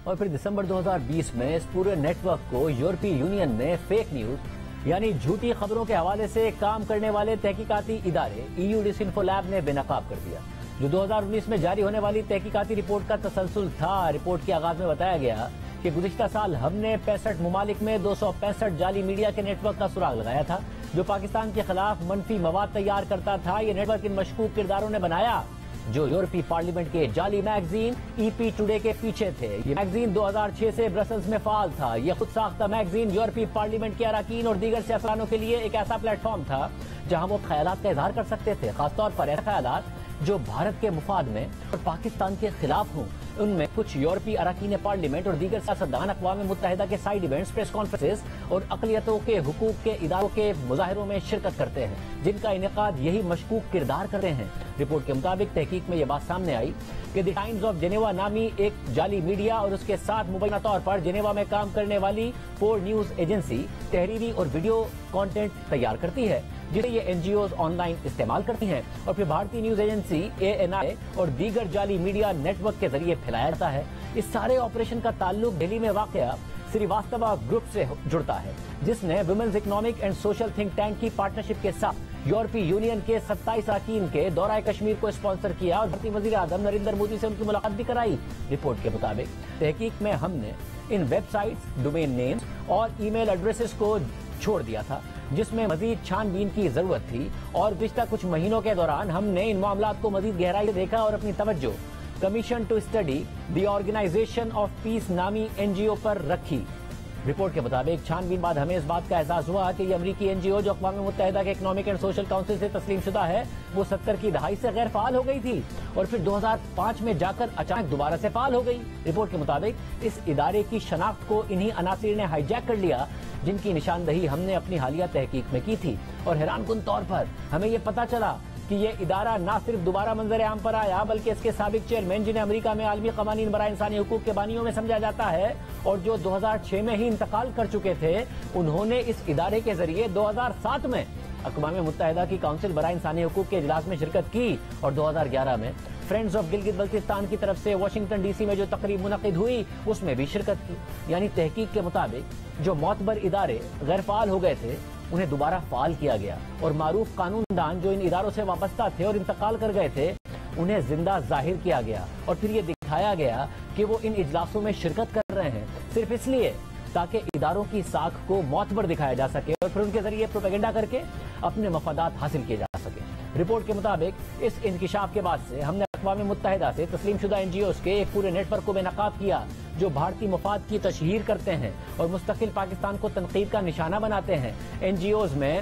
और फिर दिसंबर 2020 में इस पूरे नेटवर्क को यूरोपीय यूनियन ने फेक न्यूज यानी झूठी खबरों के हवाले से काम करने वाले तहकीकाती इदारे EU डिसइंफोलैब ने बेनकाब कर दिया। जो 2019 में जारी होने वाली तहकीकाती रिपोर्ट का तसलसल था। रिपोर्ट के आगाज में बताया गया कि गुज़िश्ता साल हमने 65 ममालिक में 265 जाली मीडिया के नेटवर्क का सुराग लगाया था जो पाकिस्तान के खिलाफ मनफी मवाद तैयार करता था। ये नेटवर्क इन मशकूक किरदारों ने बनाया जो यूरोपीय पार्लियामेंट के जाली मैगजीन EP टुडे के पीछे थे। ये मैगजीन 2006 से ब्रसल्स में फाल था। यह खुद साख्ता मैगजीन यूरोपीय पार्लियामेंट के अरकान और दीगर सियासतदानों के लिए एक ऐसा प्लेटफॉर्म था जहां वो ख्यालात का इजहार कर सकते थे, खासतौर पर ऐसे ख्यालात जो भारत के मुफाद में और पाकिस्तान के खिलाफ हों। उनमें कुछ यूरोपीय अरकान पार्लियामेंट और दीगर सियासतदान अक़वाम मुत्तहिदा के साइड इवेंट्स, प्रेस कॉन्फ्रेंसेस और अक़लियतों के हुकूक के इदारों के मुजाहिरों में शिरकत करते हैं, जिनका इनेकाद यही मशकूक किरदार करते हैं। रिपोर्ट के मुताबिक तहकीक में यह बात सामने आई कि द टाइम्स ऑफ जेनेवा नामी एक जाली मीडिया और उसके साथ मुबैना तौर पर जेनेवा में काम करने वाली पोर न्यूज एजेंसी तहरीरी और वीडियो कंटेंट तैयार करती है, जिसे ये NGOs ऑनलाइन इस्तेमाल करती हैं और फिर भारतीय न्यूज एजेंसी ANI और दीगर जाली मीडिया नेटवर्क के जरिए फैलाया जाता है। इस सारे ऑपरेशन का ताल्लुक दिल्ली में वाक़या श्रीवास्तवा ग्रुप से जुड़ता है, जिसने women's economic and social think tank की पार्टनरशिप के साथ यूरोपीय यूनियन के 27 अरकान के दौरा कश्मीर को स्पॉन्सर किया और भारतीय वजीर आजम नरेंद्र मोदी से उनकी मुलाकात भी कराई। रिपोर्ट के मुताबिक तहकीक में हमने इन वेबसाइट्स, डोमेन नेम्स और ईमेल एड्रेसेस को छोड़ दिया था जिसमें मजीद छानबीन की जरूरत थी और पिछले कुछ महीनों के दौरान हमने इन मामलात को मजीद गहराई से देखा और अपनी तवज्जो commission to study the organization of peace नामी NGO पर रखी। रिपोर्ट के मुताबिक छानबीन बाद हमें इस बात का एहसास हुआ कि ये अमरीकी NGO जो अक़वाम मुत्तहिदा के इकोनॉमिक एंड सोशल काउंसिल से तस्लीम शुदा है, वो 70 की दहाई से गैर फाल हो गई थी और फिर 2005 में जाकर अचानक दोबारा से फाल हो गई। रिपोर्ट के मुताबिक इस इदारे की शनाख्त को इन्हीं अनासिर ने हाईजैक कर लिया जिनकी निशानदही हमने अपनी हालिया तहकीक में की थी और हैरानकुन तौर पर हमें ये पता चला کہ یہ ادارہ نہ صرف دوبارہ منظر عام پر آیا بلکہ اس کے سابق چیئرمین جنہیں امریکہ میں عالمی قوانین برائے انسانی حقوق کے بانیوں میں سمجھا جاتا ہے اور جو 2006 میں ہی انتقال کر چکے تھے، انہوں نے اس ادارے کے ذریعے 2007 میں اقوام متحدہ کی کونسل برائے انسانی حقوق کے اجلاس میں شرکت کی اور 2011 میں فرینڈز آف گلگت بلتستان کی طرف سے واشنگٹن ڈی سی میں جو تقریب منعقد ہوئی اس میں بھی شرکت کی۔ یعنی تحقیق کے مطابق جو معتبر ادارے غیر فعال ہو گئے تھے انہیں دوبارہ فعال کیا گیا اور معروف قانون دان جو ان اداروں سے وابستہ تھے اور انتقال کر گئے تھے انہیں زندہ ظاہر کیا گیا اور پھر یہ دکھایا گیا کہ وہ ان اجلاسوں میں شرکت کر رہے ہیں صرف اس لیے تاکہ اداروں کی ساکھ کو معتبر دکھایا جا سکے اور پھر ان کے ذریعے پروپیگنڈا کر کے اپنے مفادات حاصل کیے جا سکے۔ رپورٹ کے مطابق اس انکشاف کے بعد سے ہم نے اقوام متحدہ سے تسلیم شدہ NGOs کے ایک پورے نیٹ ورک کو بے نقاب کیا جو بھارتی مفاد کی تشہیر کرتے ہیں اور مستقل پاکستان کو تنقید کا نشانہ بناتے ہیں۔ NGOs میں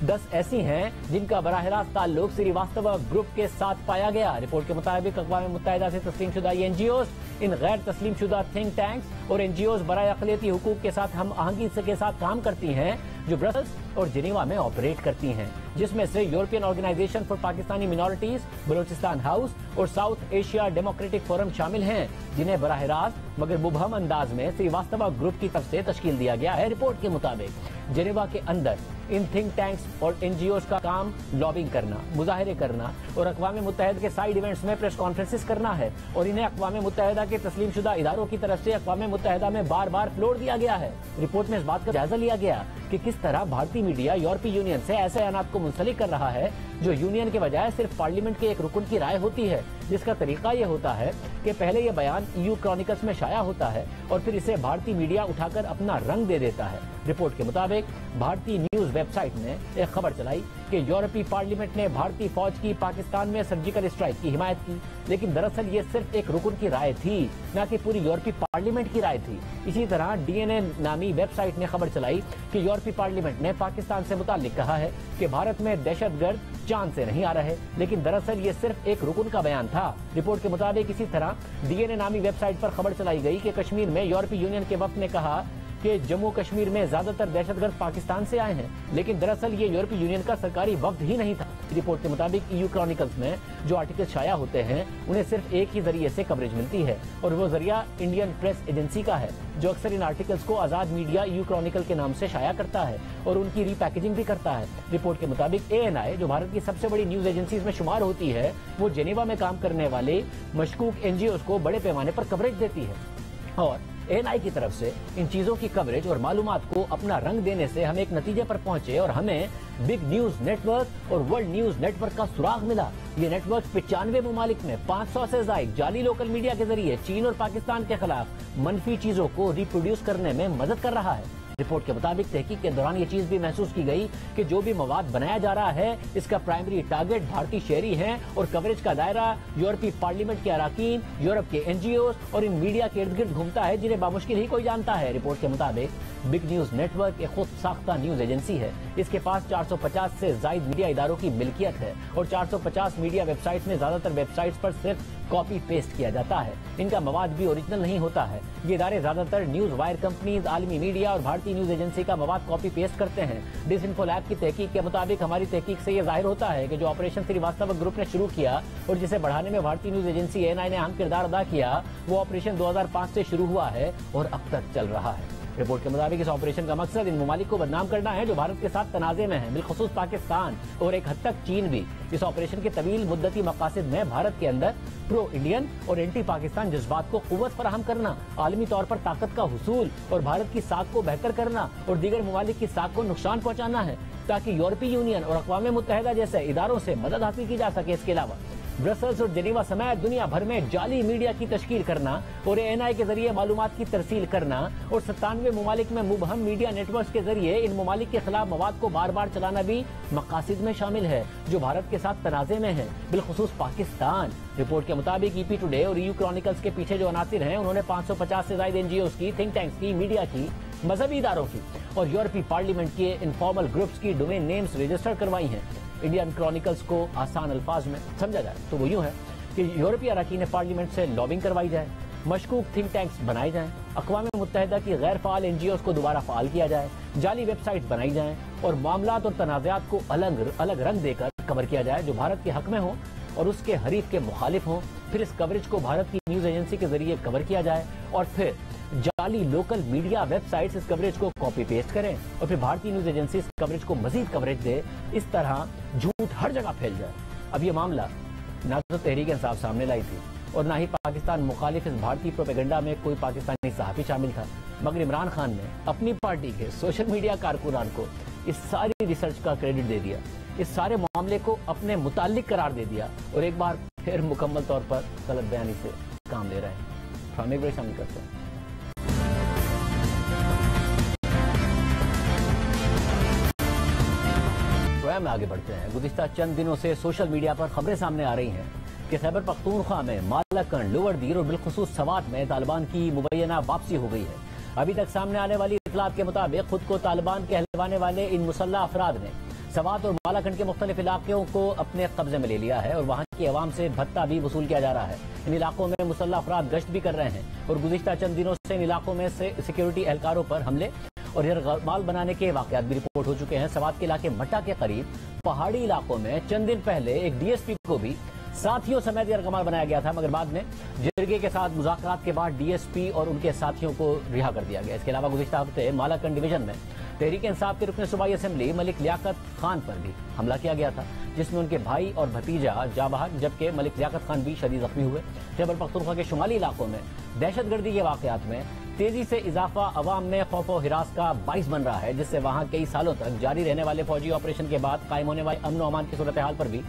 10 ایسی ہیں جن کا براہ راست تعلق سری واستوا گروپ کے ساتھ پایا گیا۔ رپورٹ کے مطابق اقوام متحدہ سے تسلیم شدہ یہ NGOs ان غیر تسلیم شدہ تھنک ٹینکس اور NGOs برائے اقلیتی حقوق کے ساتھ ہم آہنگی کے ساتھ کام کرتی ہیں جو برسلز اور جنیوا میں آپریٹ کرتی ہیں، جس میں سے European organization for Pakistani minorities, Balochistan house اور ساؤتھ ایشیا ڈیموکریٹک فورم شامل ہیں، جنہیں براہ راست مگر مبہم انداز میں سری واستوا گروپ کی طرف سے تشکیل دیا گیا ہے۔ رپورٹ کے مطابق جنیوا کے اندر ان تھنک ٹینکس اور NGOs کا کام لابنگ کرنا، مظاہرے کرنا اور اقوام متحدہ کے سائیڈ ایونٹس میں پریس کانفرنسز کرنا ہے اور انہیں اقوام متحدہ کے تسلیم شدہ اداروں کی طرف سے اقوام متحدہ میں بار بار فلور دیا گیا ہے۔ رپورٹ میں اس بات کا جائزہ لیا گیا کہ کس طرح بھارتی میڈیا یورپی یونین سے ایسے اعلانات کو منسلک کر رہا ہے جو یونین کے بجائے صرف پارلیمنٹ کے ایک رکن کی رائے ہوتی ہے، جس کا طریقہ یہ ہوتا ہے کہ پہلے یہ بیان EU کرونیکلز میں شائع ہوتا ہے اور پھر اسے بھارتی میڈیا اٹھا کر اپنا رنگ دے دیتا ہے۔ رپورٹ کے مطابق بھارتی نیوز ویب سائٹ نے ایک خبر چلائی کہ یورپی پارلیمنٹ نے بھارتی فوج کی پاکستان میں سرجیکل اسٹرائک کی حمایت کی، لیکن دراصل یہ صرف ایک رکن کی رائے تھی، نہ کہ پوری یورپی پارلیمنٹ کی رائے تھی۔ اسی طرح DNA نامی ویب سائٹ نے خبر چلائی کہ یورپی پارلیمنٹ نے پاکستان سے متعلق کہا ہے کہ بھارت میں دہشت گرد چاند سے نہیں آ رہے، لیکن دراصل یہ صرف ایک رکن کا بیان تھا۔ رپورٹ کے مطابق اسی طرح DNA نامی ویب سائٹ پر خبر چلائی گئی کہ کشمیر میں یورپی یونین کے وفد نے کہا کہ جموں کشمیر میں زیادہ تر دہشت گرد پاکستان سے آئے ہیں، لیکن دراصل یہ یورپی یونین کا سرکاری وفد ہی نہیں تھا۔ رپورٹ کے مطابق EU کرونیکلز میں جو آرٹیکل شائع ہوتے ہیں انہیں صرف ایک ہی ذریعے سے کوریج ملتی ہے اور وہ ذریعہ انڈین پریس ایجنسی کا ہے جو اکثر ان آرٹیکلز کو آزاد میڈیا EU کرونیکل کے نام سے شائع کرتا ہے اور ان کی ری پیکیجنگ بھی کرتا ہے۔ رپورٹ کے مطابق ANI جو بھارت کی سب سے بڑی نیوز ایجنسیز میں شمار ہوتی ہے، وہ جنیوا میں کام کرنے والے مشکوک NGOs کو بڑے پیمانے پر کوریج دیتی ہے اور ANI کی طرف سے ان چیزوں کی کوریج اور معلومات کو اپنا رنگ دینے سے ہم ایک نتیجے پر پہنچے اور ہمیں بگ نیوز نیٹ ورک اور ورلڈ نیوز نیٹ ورک کا سراغ ملا۔ یہ نیٹ ورک 95 ممالک میں 500 سے زائد جعلی لوکل میڈیا کے ذریعے چین اور پاکستان کے خلاف منفی چیزوں کو ریپروڈیوس کرنے میں مدد کر رہا ہے۔ رپورٹ کے مطابق تحقیق کے دوران یہ چیز بھی محسوس کی گئی کہ جو بھی مواد بنایا جا رہا ہے اس کا پرائمری ٹارگٹ بھارتی شہری ہیں اور کوریج کا دائرہ یورپی پارلیمنٹ کے اراکین، یورپ کے NGOs اور ان میڈیا کے ارد گرد گھومتا ہے جنہیں بامشکل ہی کوئی جانتا ہے۔ رپورٹ کے مطابق بگ نیوز نیٹ ورک ایک خود ساختہ نیوز ایجنسی ہے۔ اس کے پاس 450 سے زائد میڈیا اداروں کی ملکیت ہے اور 450 میڈیا ویب سائٹس میں زیادہ تر ویب سائٹس پر صرف کاپی پیسٹ کیا جاتا ہے۔ ان کا مواد بھی اوریجنل نہیں ہوتا ہے۔ یہ ادارے زیادہ تر نیوز وائر کمپنیز، عالمی میڈیا اور بھارتی نیوز ایجنسی کا مواد کاپی پیسٹ کرتے ہیں۔ ڈس انفو لیب کی تحقیق کے مطابق ہماری تحقیق سے یہ ظاہر ہوتا ہے کہ جو آپریشن سری واستوا گروپ نے شروع کیا اور جسے بڑھانے میں بھارتی نیوز ایجنسی ANI نے اہم کردار ادا کیا، وہ آپریشن 2005 سے شروع ہوا ہے اور اب تک چل رہا ہے۔ رپورٹ کے مطابق اس آپریشن کا مقصد ان ممالک کو بدنام کرنا ہے جو بھارت کے ساتھ تنازع میں ہیں، بالخصوص پاکستان اور ایک حد تک چین بھی۔ اس آپریشن کے طویل مدتی مقاصد میں بھارت کے اندر پرو انڈین اور اینٹی پاکستان جذبات کو قوت فراہم کرنا، عالمی طور پر طاقت کا حصول اور بھارت کی ساکھ کو بہتر کرنا اور دیگر ممالک کی ساکھ کو نقصان پہنچانا ہے تاکہ یورپی یونین اور اقوام متحدہ جیسے اداروں سے مدد حاصل کی جا سکے۔ اس کے علاوہ برسلز اور جنیوا سمیت دنیا بھر میں جعلی میڈیا کی تشکیل کرنا اور ANI کے ذریعے معلومات کی ترسیل کرنا اور 97 ممالک میں مبہم میڈیا نیٹ ورکس کے ذریعے ان ممالک کے خلاف مواد کو بار بار چلانا بھی مقاصد میں شامل ہے جو بھارت کے ساتھ تنازع میں ہیں، بالخصوص پاکستان۔ رپورٹ کے مطابق EP ٹوڈے اور EU کرونیکلز کے پیچھے جو عناصر ہیں انہوں نے 550 سے زائد NGOs کی، تھنک ٹینکس کی، میڈیا کی، مذہبی اداروں کی اور یورپی پارلیمنٹ کے انفارمل گروپس کی ڈومین نیمز رجسٹر کروائی ہیں۔ انڈین کرونیکلز کو آسان الفاظ میں سمجھا جائے تو وہ یوں ہے کہ یورپی اراکین پارلیمنٹ سے لابنگ کروائی جائے، مشکوک تھنک ٹینکس بنائے جائیں، اقوام متحدہ کی غیر فعال NGOs کو دوبارہ فعال کیا جائے، جعلی ویب سائٹ بنائی جائیں اور معاملات اور تنازعات کو الگ رنگ دے کر कवर किया जाए जो भारत के हक में हो और उसके हरीफ के मुखालिफ हों। फिर इस कवरेज को भारत की न्यूज एजेंसी के जरिए कवर किया जाए और फिर जाली लोकल मीडिया वेबसाइट्स इस कवरेज को कॉपी पेस्ट करें और फिर भारतीय न्यूज एजेंसी इस कवरेज को मजीद कवरेज दे। इस तरह झूठ हर जगह फैल जाए। अब ये मामला ना तो तहरीक इंसाफ सामने लाई थी और ना ही पाकिस्तान मुखालिफ इस भारतीय प्रोपेगेंडा में कोई पाकिस्तानी सहाफी शामिल था, मगर इमरान खान ने अपनी पार्टी के सोशल मीडिया कारकुनान को इस सारी रिसर्च का क्रेडिट दे दिया, इस सारे मामले को अपने मुताल्लिक करार दे दिया और एक बार फिर मुकम्मल तौर पर गलत बयानी से काम ले रहे हैं। हम एक बार शामिल करते हैं। प्रोग्राम में आगे बढ़ते हैं। गुज़िश्ता चंद दिनों से सोशल मीडिया पर खबरें सामने आ रही हैं कि खैबर पख्तूनख्वा में मालाकंड, लोअर दीर और बिलखुसूस सवात में तालिबान की मुबैना वापसी हो गई है। अभी तक सामने आने वाली इतलात के मुताबिक खुद को तालिबान कहलवाने वाले इन मुसल्लह अफराद ने सवात और मालाकंड के मुख्तलिफ इलाकों को अपने कब्जे में ले लिया है और वहाँ की आवाम से भत्ता भी वसूल किया जा रहा है। इन इलाकों में मुसल्लह अफराद गश्त भी कर रहे हैं और गुज़िश्ता चंद दिनों से इन इलाकों में से सिक्योरिटी एहलकारों पर हमले और यरगमाल बनाने के वाकयात भी रिपोर्ट हो चुके हैं। सवात के इलाके मट्टा के करीब पहाड़ी इलाकों में चंद दिन पहले एक डीएसपी को भी साथियों समेत यरगमाल बनाया गया था, मगर बाद में जिरगे के साथ मुज़ाकरात के बाद डीएसपी और उनके साथियों को रिहा कर दिया गया। इसके अलावा गुज़िश्ता हफ्ते मालाकंड डिवीजन में तहरीक इंसाफ के रुकन सूबाई असेंबली मलिक लियाकत खान पर भी हमला किया गया था, जिसमें उनके भाई और भतीजा जा बहक, जबकि मलिक लियाकत खान भी शदीद जख्मी हुए। खैबर पख्तूनख्वा के शुमाली इलाकों में दहशतगर्दी के वाकयात में तेजी से इजाफा अवाम में खौफ और हिरास का बाइस बन रहा है, जिससे वहां कई सालों तक जारी रहने वाले फौजी ऑपरेशन के बाद कायम होने वाले अमन अमान की सूरत हाल पर भी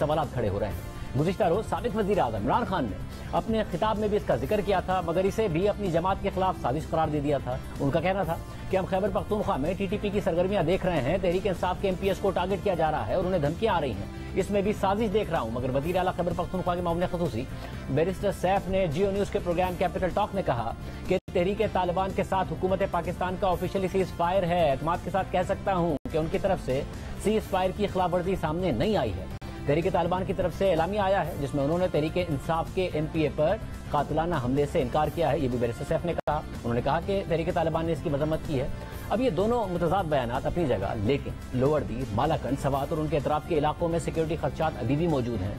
सवालात खड़े हो रहे हैं। गुज़िश्ता रोज साबिक वज़ीर आज़म इमरान खान ने अपने खिताब में भी इसका जिक्र किया था, मगर इसे भी अपनी जमात के खिलाफ साजिश करार दे दिया था। उनका कहना था कि हम खैबर पख्तूनख्वा में टीटीपी की सरगर्मियां देख रहे हैं, तहरीक इंसाफ के एमपीएस को टारगेट किया जा रहा है और उन्हें धमकियां आ रही हैं, इसमें भी साजिश देख रहा हूं। मगर वज़ीर आला खैबर पख्तूनख्वा के मामले खसूसी बैरिस्टर सैफ ने जियो न्यूज के प्रोग्राम कैपिटल टॉक में कहा कि तहरीक तालिबान के साथ हुकूमत पाकिस्तान का ऑफिशियली सीज फायर है। एतमाद के साथ कह सकता हूं कि उनकी तरफ से सीज फायर की खिलाफ वर्जी सामने नहीं आई है। तहरीक तालिबान की तरफ से एलामिया आया है जिसमें उन्होंने तहरीक इंसाफ के एमपीए पर कातिलाना हमले से इनकार किया है। ये भी बैरिस्टर सैफ ने कहा। उन्होंने कहा कि तहरीक तालिबान ने इसकी मजम्मत की है। अब ये दोनों मुतजाद बयानात अपनी जगह, लेकिन लोअर दीर, मालाकंड, सवात और उनके अतराफ के इलाकों में सिक्योरिटी खदशात अभी भी मौजूद हैं।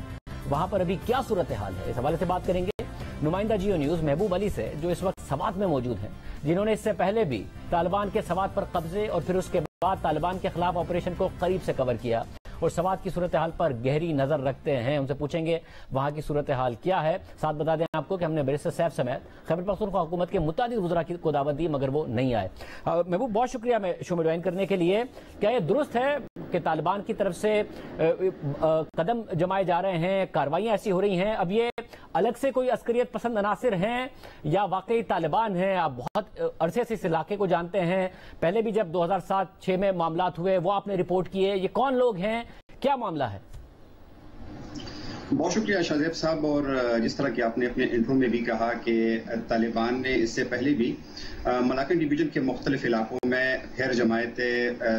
वहां पर अभी क्या सूरत हाल है, इस हवाले से बात करेंगे नुमाइंदा जियो न्यूज महबूब अली से, जो इस वक्त सवात में मौजूद हैं, जिन्होंने इससे पहले भी तालिबान के सवात पर कब्जे और फिर उसके बाद तालिबान के खिलाफ ऑपरेशन को करीब से कवर किया और सवात की सूरत हाल पर गहरी नजर रखते हैं। उनसे पूछेंगे वहां की सूरत हाल क्या है। साथ बता दें आपको कि हमने बैरिस्टर सैफ समेत खैबर पख्तूनख्वा हुकूमत के मुतादिद वज़रा को दावत दी, मगर वो नहीं आए। महबूब, बहुत शुक्रिया मैं शो में ज्वाइन करने के लिए। क्या ये दुरुस्त है कि तालिबान की तरफ से कदम जमाए जा रहे हैं, कार्रवाइयां ऐसी हो रही हैं, अब ये अलग से कोई अस्करियत पसंद अनासिर हैं या वाकई तालिबान हैं? आप बहुत अरसे से इस इलाके को जानते हैं, पहले भी जब 2007-06 में मामलात हुए वो आपने रिपोर्ट किए। ये कौन लोग हैं, क्या मामला है? बहुत शुक्रिया शाहजेब साहब। और जिस तरह कि आपने अपने इंट्रो में भी कहा कि तालिबान ने इससे पहले भी मलाकन डिवीजन के मुख्तलिफ इलाकों में खैर जमायत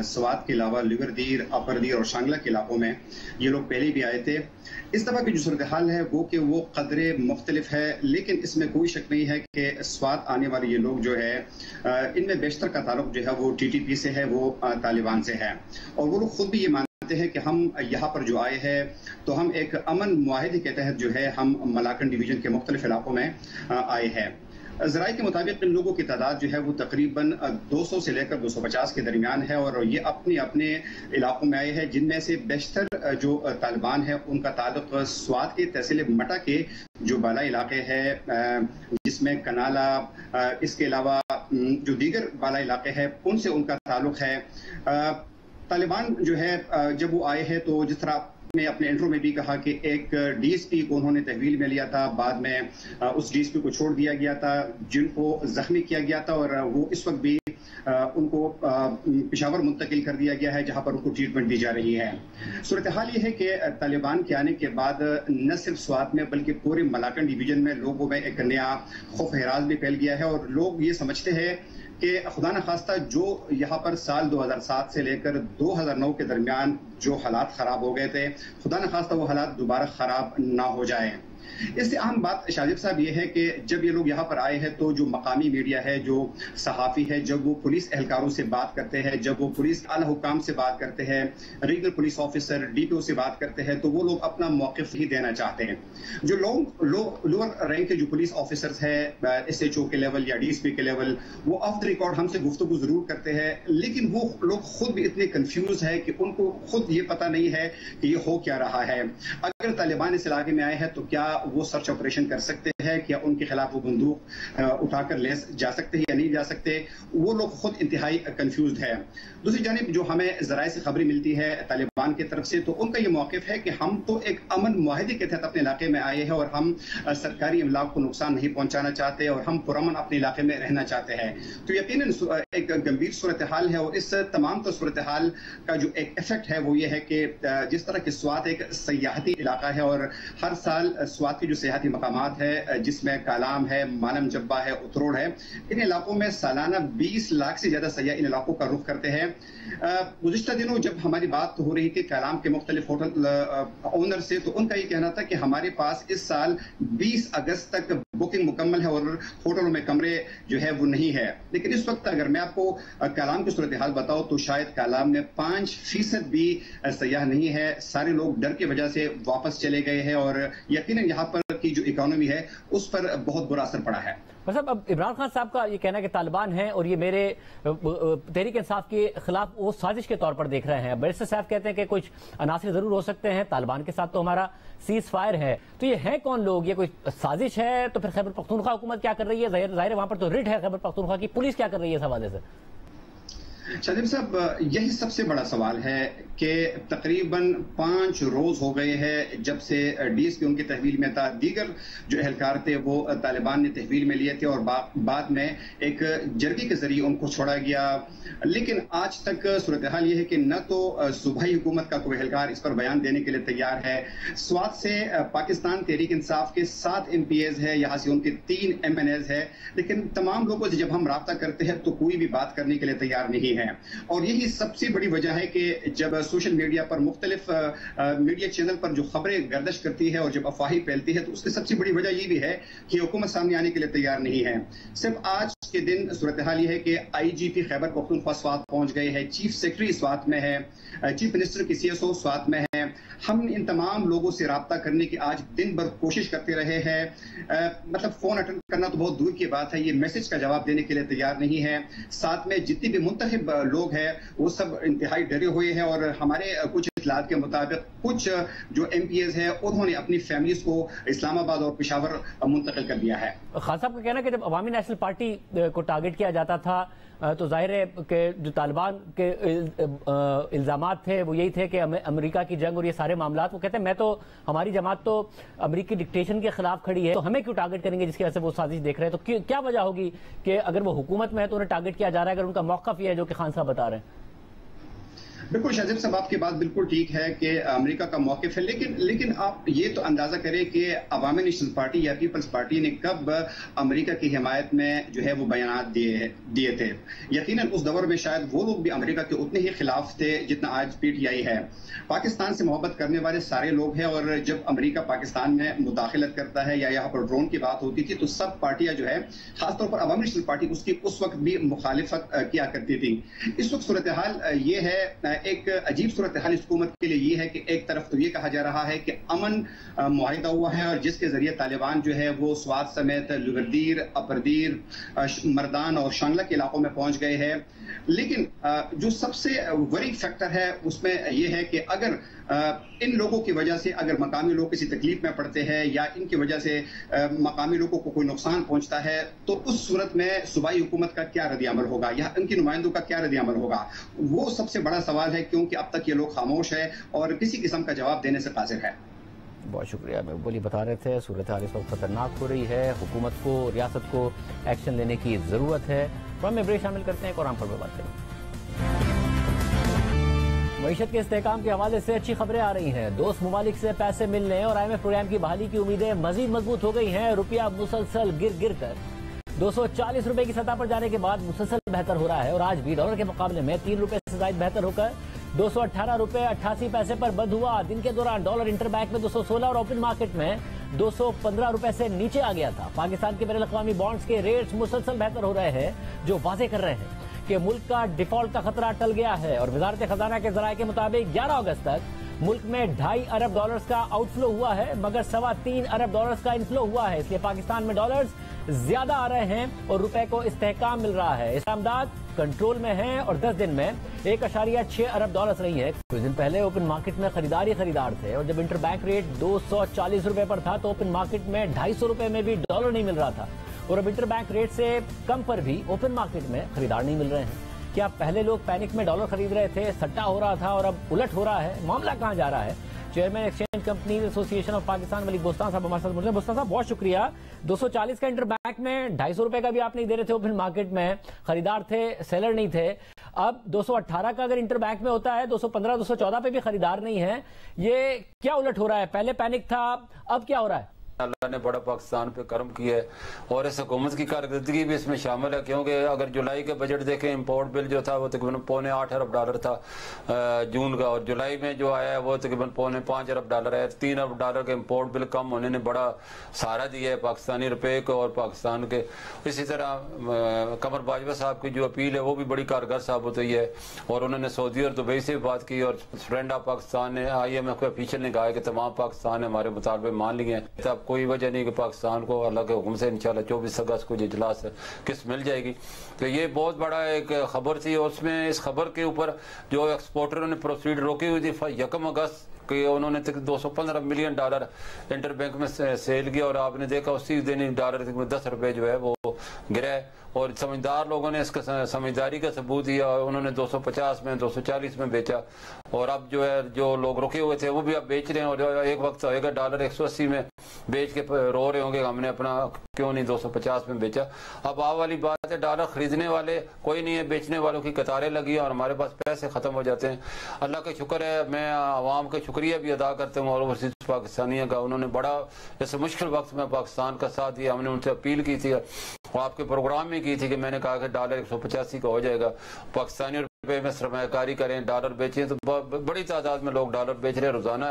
सवात के अलावा लोअर दीर, अपर दीर और शांगला के इलाकों में ये लोग पहले भी आए थे। इस दफा की जो सूरत हाल है वो कि वो कदरे मुख्तलिफ है, लेकिन इसमें कोई शक नहीं है कि स्वात आने वाले ये लोग जो है इनमें बेशतर का ताल्लुक जो है वो टीटीपी से है, वो तालिबान से है। और वो लोग खुद भी ये हैं कि हम यहाँ पर जो आए हैं तो हम एक अमन मुआहिदे के तहत जो है हम मलाकन डिवीजन के मुख्तलिफ इलाकों में आए हैं। ज़राए के मुताबिक इन लोगों की तादाद जो है वो तकरीबन 200 से लेकर 250 के दरमियान है और ये अपने अपने इलाकों में आए हैं, जिनमें से बेशतर जो तालिबान है उनका ताल्लुक स्वात के तहसील मटा के जो बाला इलाके हैं जिसमें कनाला, इसके अलावा जो दीगर बाला इलाके हैं उनसे उनका ताल्लुक है। तालिबान जो है जब वो आए हैं तो जिस तरह ने अपने इंट्रो में भी कहा कि एक डीएसपी को उन्होंने तहवील में लिया था, बाद में उस डीएसपी को छोड़ दिया गया था, जिनको जख्मी किया गया था और वो इस वक्त भी उनको पेशावर मुंतकिल कर दिया गया है जहां पर उनको ट्रीटमेंट दी जा रही है। सूरत हाल ये है कि तालिबान के आने के बाद न सिर्फ स्वात में बल्कि पूरे मलाकन डिवीजन में लोगों में एक नया खौफ हिरास भी फैल गया है और लोग ये समझते हैं कि खुदा न खास्ता जो यहाँ पर साल 2007 से लेकर 2009 के दरमियान जो हालात खराब हो गए थे, खुदा न खास्ता वो हालात दोबारा खराब ना हो जाए। اس سے اہم بات شاہزیب صاحب یہ ہے کہ جب یہ لوگ یہاں پر آئے ہیں تو جو مقامی میڈیا ہے، جو صحافی ہے، جب وہ پولیس اہلکاروں سے بات کرتے ہیں، جب وہ پولیس اعلی حکام سے بات کرتے ہیں، ریجنل پولیس آفیسر DPO سے بات کرتے ہیں، تو وہ لوگ اپنا موقف ہی دینا چاہتے ہیں۔ جو لوور رینک کے جو پولیس آفیسرز ہیں SHO کے لیول یا DSP کے لیول، وہ آف دا ریکارڈ ہم سے گفتگو ضرور کرتے ہیں، لیکن وہ لوگ خود بھی اتنے کنفیوز ہے کہ ان کو خود یہ پتہ نہیں ہے کہ یہ ہو کیا رہا ہے۔ اگر طالبان اس علاقے میں آئے ہیں تو کیا وہ سرچ آپریشن کر سکتے ہیں، کیا ان کے خلاف وہ بندوق اٹھا کر لے جا سکتے ہیں یا نہیں جا سکتے، وہ لوگ خود انتہائی کنفیوزڈ ہے۔ دوسری جانب جو ہمیں ذرائع سے خبریں ملتی ہے طالبان کی طرف سے، تو ان کا یہ موقف ہے کہ ہم تو ایک امن معاہدے کے تحت اپنے علاقے میں آئے ہیں اور ہم سرکاری املاک کو نقصان نہیں پہنچانا چاہتے اور ہم پرامن اپنے علاقے میں رہنا چاہتے ہیں۔ تو یقیناً ایک گمبھیر صورتحال ہے، اور اس تمام تر صورتحال کا جو ایک ایفیکٹ ہے وہ یہ ہے کہ جس طرح کہ سوات ایک سیاحتی علاقہ ہے، اور ہر سال سوات کے جو سیاحتی مقامات ہے جس میں کالام ہے، مانم جبہ ہے، اتروڑ ہے، ان علاقوں میں سالانہ 20 لاکھ سے زیادہ سیاح ان علاقوں کا رخ کرتے ہیں۔ گزشتہ دنوں جب ہماری بات ہو رہی تھی کالام کے مختلف ہوٹل اونر سے، تو ان کا یہ کہنا تھا کہ ہمارے پاس اس سال 20 اگست تک بکنگ مکمل ہے اور ہوٹلوں میں کمرے جو ہے وہ نہیں ہے۔ لیکن اس وقت اگر میں آپ کو کالام کی صورتحال بتاؤں تو شاید کالام میں 5% بھی سیاح نہیں ہے، سارے لوگ ڈر کی وجہ سے واپس چلے گئے ہیں، اور یقیناً یہاں پر کی جو اکانومی ہے اس پر بہت برا اثر پڑا ہے۔ صاحب اب عمران خان صاحب کا یہ کہنا ہے کہ طالبان ہیں اور یہ میرے تحریک انصاف کے خلاف وہ سازش کے طور پر دیکھ رہے ہیں۔ بیرسٹر صاحب کہتے ہیں کہ کچھ عناصر ضرور ہو سکتے ہیں، طالبان کے ساتھ تو ہمارا سیز فائر ہے، تو یہ ہیں کون لوگ؟ یہ کوئی سازش ہے؟ تو پھر خیبر پختونخوا حکومت کیا کر رہی ہے؟ ظاہر ہے وہاں پر تو ریٹ ہے خیبر پختونخوا کی، پولیس کیا کر رہی ہے اس حوالے سے؟ شاہزیب صاحب یہی سب سے بڑا سوال ہے کہ تقریباً 5 روز ہو گئے ہیں جب سے DSP ان کی تحویل میں تھا، دیگر جو اہلکار تھے وہ طالبان نے تحویل میں لیے تھے اور بعد میں ایک جرگے کے ذریعے ان کو چھوڑا گیا، لیکن آج تک صورتحال یہ ہے کہ نہ تو صوبائی حکومت کا کوئی اہلکار اس پر بیان دینے کے لیے تیار ہے۔ سوات سے پاکستان تحریک انصاف کے 7 MPAs ہے، یہاں سے ان کے 3 MNAs ہے، لیکن تمام لوگوں سے جب ہم رابطہ کرتے ہیں تو کوئی بھی بات کرنے کے لیے تیار نہیں ہے۔ اور یہی سب سے بڑی وجہ ہے کہ جب سوشل میڈیا پر مختلف میڈیا چینل پر جو خبریں گردش کرتی ہے اور جب افواہیں پھیلتی ہے تو اس کی سب سے بڑی وجہ یہ بھی ہے کہ حکومت سامنے آنے کے لیے تیار نہیں ہے۔ صرف آج کے دن صورتحال یہ ہے کہ IGP خیبر پختونخوا سوات پہنچ گئے ہیں، چیف سیکرٹری سوات میں ہے، چیف منسٹر کی CSO سوات میں ہے۔ ہم ان تمام لوگوں سے رابطہ کرنے کی آج دن بھر کوشش کرتے رہے ہیں، مطلب فون اٹینڈ کرنا تو بہت دور کی بات ہے، یہ میسج کا جواب دینے کے لیے تیار نہیں ہے۔ ساتھ میں جتنی بھی منتخب لوگ ہیں وہ سب انتہائی ڈرے ہوئے ہیں، اور ہمارے کچھ اطلاعات کے مطابق کچھ جو MPAs ہیں انہوں نے اپنی فیملیز کو اسلام آباد اور پشاور منتقل کر دیا ہے۔ خان صاحب کا کہنا ہے کہ جب عوامی نیشنل پارٹی کو ٹارگٹ کیا جاتا تھا تو ظاہر ہے کہ جو طالبان کے الزامات تھے وہ یہی تھے کہ امریکہ کی جنگ اور یہ سارے معاملات، وہ کہتے ہیں میں تو ہماری جماعت تو امریکی ڈکٹیشن کے خلاف کھڑی ہے، تو ہمیں کیوں ٹارگٹ کریں گے جس کی وجہ سے وہ سازش دیکھ رہے ہیں؟ تو کیا وجہ ہوگی کہ اگر وہ حکومت میں ہے تو انہیں ٹارگٹ کیا جا رہا ہے، اگر ان کا موقف یہ ہے جو کہ خان صاحب بتا رہے ہیں؟ بالکل شاہزیب صاحب آپ کی بات بالکل ٹھیک ہے کہ امریکہ کا موقف ہے، لیکن آپ یہ تو اندازہ کریں کہ عوامی نیشنل پارٹی یا پیپلز پارٹی نے کب امریکہ کی حمایت میں جو ہے وہ بیانات دیے تھے۔ یقیناً اس دور میں شاید وہ لوگ بھی امریکہ کے اتنے ہی خلاف تھے جتنا آج PTI ہے۔ پاکستان سے محبت کرنے والے سارے لوگ ہیں، اور جب امریکہ پاکستان میں مداخلت کرتا ہے یا یہاں پر ڈرون کی بات ہوتی تھی تو سب پارٹیاں جو ہے خاص طور پر عوامی نیشنل پارٹی اس کی اس وقت بھی مخالفت کیا کرتی تھی۔ اس وقت صورتحال یہ ہے، ایک عجیب صورتحال اس حکومت کے لیے یہ ہے کہ ایک طرف تو یہ کہا جا رہا ہے کہ امن معاہدہ ہوا ہے اور جس کے ذریعے طالبان جو ہے وہ سوات سمیت لوگردیر، اپردیر، مردان اور شانگلہ کے علاقوں میں پہنچ گئے ہیں، لیکن جو سب سے وری فیکٹر ہے اس میں یہ ہے کہ اگر ان لوگوں کی وجہ سے اگر مقامی لوگ کسی تکلیف میں پڑتے ہیں یا ان کی وجہ سے مقامی لوگوں کو کوئی نقصان پہنچتا ہے تو اس صورت میں صوبائی حکومت کا کیا رد عمل ہوگا یا ان کی نمائندوں کا کیا رد عمل ہوگا، وہ سب سے بڑا سوال ہے، کیونکہ اب تک یہ لوگ خاموش ہے اور کسی قسم کا جواب دینے سے قاصر ہے۔ بہت شکریہ، میں بولی بتا رہے تھے صورتحال اس وقت خطرناک ہو رہی ہے، حکومت کو ریاست کو ایکشن لینے کی ضرورت ہے۔ پروگرام میں بریک شامل کرتے ہیں، قرآن پر بات کریں۔ معیشت کے استحکام کے حوالے سے اچھی خبریں آ رہی ہیں، دوست ممالک سے پیسے ملنے اور IMF پروگرام کی بحالی کی امیدیں مزید مضبوط ہو گئی ہیں۔ روپیہ مسلسل گر کر 240 روپے کی سطح پر جانے کے بعد مسلسل بہتر ہو رہا ہے اور آج بھی ڈالر کے مقابلے میں 3 روپے سے زائد بہتر ہو کر 218 रुपए 88 पैसे पर बंद हुआ। दिन के दौरान डॉलर इंटरबैंक में 216 और ओपन मार्केट में 215 रुपए से नीचे आ गया था। पाकिस्तान के बैनुल अक़वामी बॉन्ड्स के रेट्स मुसलसल बेहतर हो रहे हैं, जो वाज़ेह कर रहे हैं कि मुल्क का डिफॉल्ट का खतरा टल गया है। और वजारत खजाना के जराये के मुताबिक 11 अगस्त तक मुल्क में 2.5 अरब डॉलर्स का आउटफ्लो हुआ है, मगर 3.25 अरब डॉलर्स का इनफ्लो हुआ है। इसलिए पाकिस्तान में डॉलर्स ज्यादा आ रहे हैं और रुपए को इस्तेहकाम मिल रहा है। इस्लामाबाद कंट्रोल में है और 10 दिन में 1.6 अरब डॉलर्स रही है। कुछ दिन पहले ओपन मार्केट में खरीदार ही खरीदार थे और जब इंटरबैंक रेट 240 रुपए पर था तो ओपन मार्केट में 250 रुपए में भी डॉलर नहीं मिल रहा था। और अब इंटरबैंक रेट से कम पर भी ओपन मार्केट में खरीदार नहीं मिल रहे हैं। क्या पहले लोग पैनिक में डॉलर खरीद रहे थे, सट्टा हो रहा था और अब उलट हो रहा है? मामला कहां जा रहा है? Chairman exchange companies association of Pakistan Wali Bostan साहब हमारे साथ मौजूद हैं। बोस्तान साहब बहुत शुक्रिया। 240 का इंटरबैंक में 250 रुपए का भी आप नहीं दे रहे थे ओपन मार्केट में, खरीदार थे, सेलर नहीं थे। अब 218 का अगर इंटरबैंक में होता है, 215 214 पे भी खरीदार नहीं है। ये क्या उलट हो रहा है? पहले पैनिक था, अब क्या हो रहा है? अल्लाह ने बड़ा पाकिस्तान पे कर्म किया है और इस हुकूमत की कारकर्दगी भी इसमें शामिल है, क्योंकि अगर जुलाई का बजट देखें, इंपोर्ट बिल जो था वो तकरीबन 8.25 अरब डॉलर था जून का, और जुलाई में जो आया है वो तकरीबन 5.25 अरब डॉलर है। 3 अरब डॉलर का इंपोर्ट बिल कम होने ने बड़ा सहारा दिया है पाकिस्तानी रुपये को और पाकिस्तान के। इसी तरह कमर बाजवा साहब की जो अपील है वो भी बड़ी कारगर साबित हुई है और उन्होंने सऊदी और दुबई से भी बात की और फ्रेंड ऑफ पाकिस्तान ने IMF के ऑफिशियल ने कहा है कि तमाम पाकिस्तान ने हमारे मुतालबे मान लिए हैं। कोई वजह नहीं कि पाकिस्तान को अल्लाह के हुक्म से इंशाल्लाह 24 अगस्त को इजलास किस्त मिल जाएगी। तो ये बहुत बड़ा एक खबर थी और उसमें इस खबर के ऊपर जो एक्सपोर्टरों ने प्रोसीड रोकी हुई थी 1 अगस्त कि उन्होंने 215 मिलियन डॉलर इंटरबैंक में सेल किया और आपने देखा उसी दिन डॉलर 10 रुपए जो है वो गिरा और समझदार लोगों ने इसका समझदारी का सबूत दिया। उन्होंने 250 में 240 में बेचा और अब जो है जो लोग रुके हुए थे वो भी अब बेच रहे हैं और एक वक्त आएगा डॉलर 180 में बेच के रो रहे होंगे हमने अपना क्यों नहीं 250 में बेचा। अब आ वाली बात है, डॉलर खरीदने वाले कोई नहीं है, बेचने वालों की कतारें लगी और हमारे पास पैसे खत्म हो जाते हैं। अल्लाह का शुक्र है, मैं आवाम का शुक्रिया भी अदा करता हूँ और ओवरसीज पाकिस्तानियों का। उन्होंने बड़ा ऐसे मुश्किल वक्त में पाकिस्तान का साथ दिया। हमने उनसे अपील की थी और आपके प्रोग्राम में की थी कि मैंने कहा कि डॉलर 185 का हो जाएगा, पाकिस्तानी रुपए में सरमायाकारी करें, डॉलर बेचें। तो बड़ी तादाद में लोग डॉलर बेच रहे हैं। रोजाना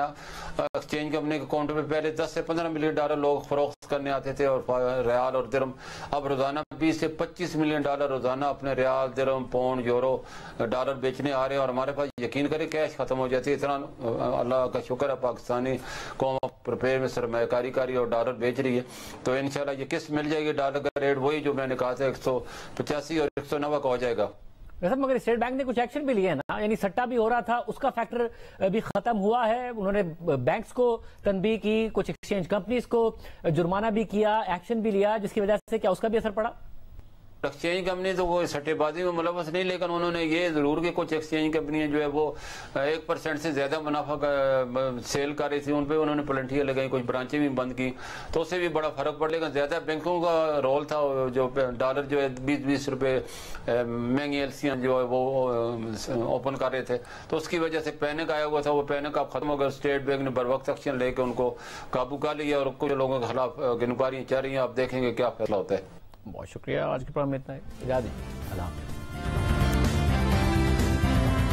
एक्सचेंज कंपनी के अकाउंट में पहले 10 से 15 मिलियन डॉलर लोग फरोख्त करने आते थे और रियाल और दिरहम, अब रोजाना 20 से 25 मिलियन डॉलर रोजाना अपने रियाल, दिरहम, पाउंड, यूरो, डॉलर बेचने आ रहे हैं और हमारे पास यकीन करें कैश खत्म हो जाती है। इतना अल्लाह का शुक्र है पाकिस्तानी कौम रुपये में सरमायाकारी करी और डॉलर बेच रही है। तो इंशाल्लाह ये किस्त मिल जाएगी। डॉलर का रेट वही जो मैंने कहा था 185 और 190 का हो जाएगा। वैसे मगर स्टेट बैंक ने कुछ एक्शन भी लिए ना, यानी सट्टा भी हो रहा था उसका फैक्टर भी खत्म हुआ है। उन्होंने बैंक्स को तनबीह की, कुछ एक्सचेंज कंपनीज को जुर्माना भी किया, एक्शन भी लिया, जिसकी वजह से क्या उसका भी असर पड़ा? एक्सचेंज कंपनी तो वो सट्टेबाजी में मुलव्वस नहीं, लेकिन उन्होंने ये जरूर कि कुछ एक्सचेंज कंपनियां जो है वो 1% से ज्यादा मुनाफा सेल कर रही थी, उन पे उन्होंने प्लेंटियां लगाई, कुछ ब्रांचें भी बंद की, तो उससे भी बड़ा फर्क पड़। लेकिन ज्यादा बैंकों का रोल था, जो डॉलर जो है 20-20 रुपए महंगी एलसियां जो है वो ओपन कर रहे थे, तो उसकी वजह से पैनिक आया हुआ था। वो पैनिक अब खत्म हो गया। स्टेट बैंक ने बर वक्त एक्शन लेके उनको काबू कर लिया और कुछ लोगों के खिलाफ इंक्वायरी चल रही है। आप देखेंगे क्या फैसला होता है। बहुत शुक्रिया। आज के प्रोग्राम में इतना ही। इजाज़त दीजिए। अल्लाह हाफ़िज़।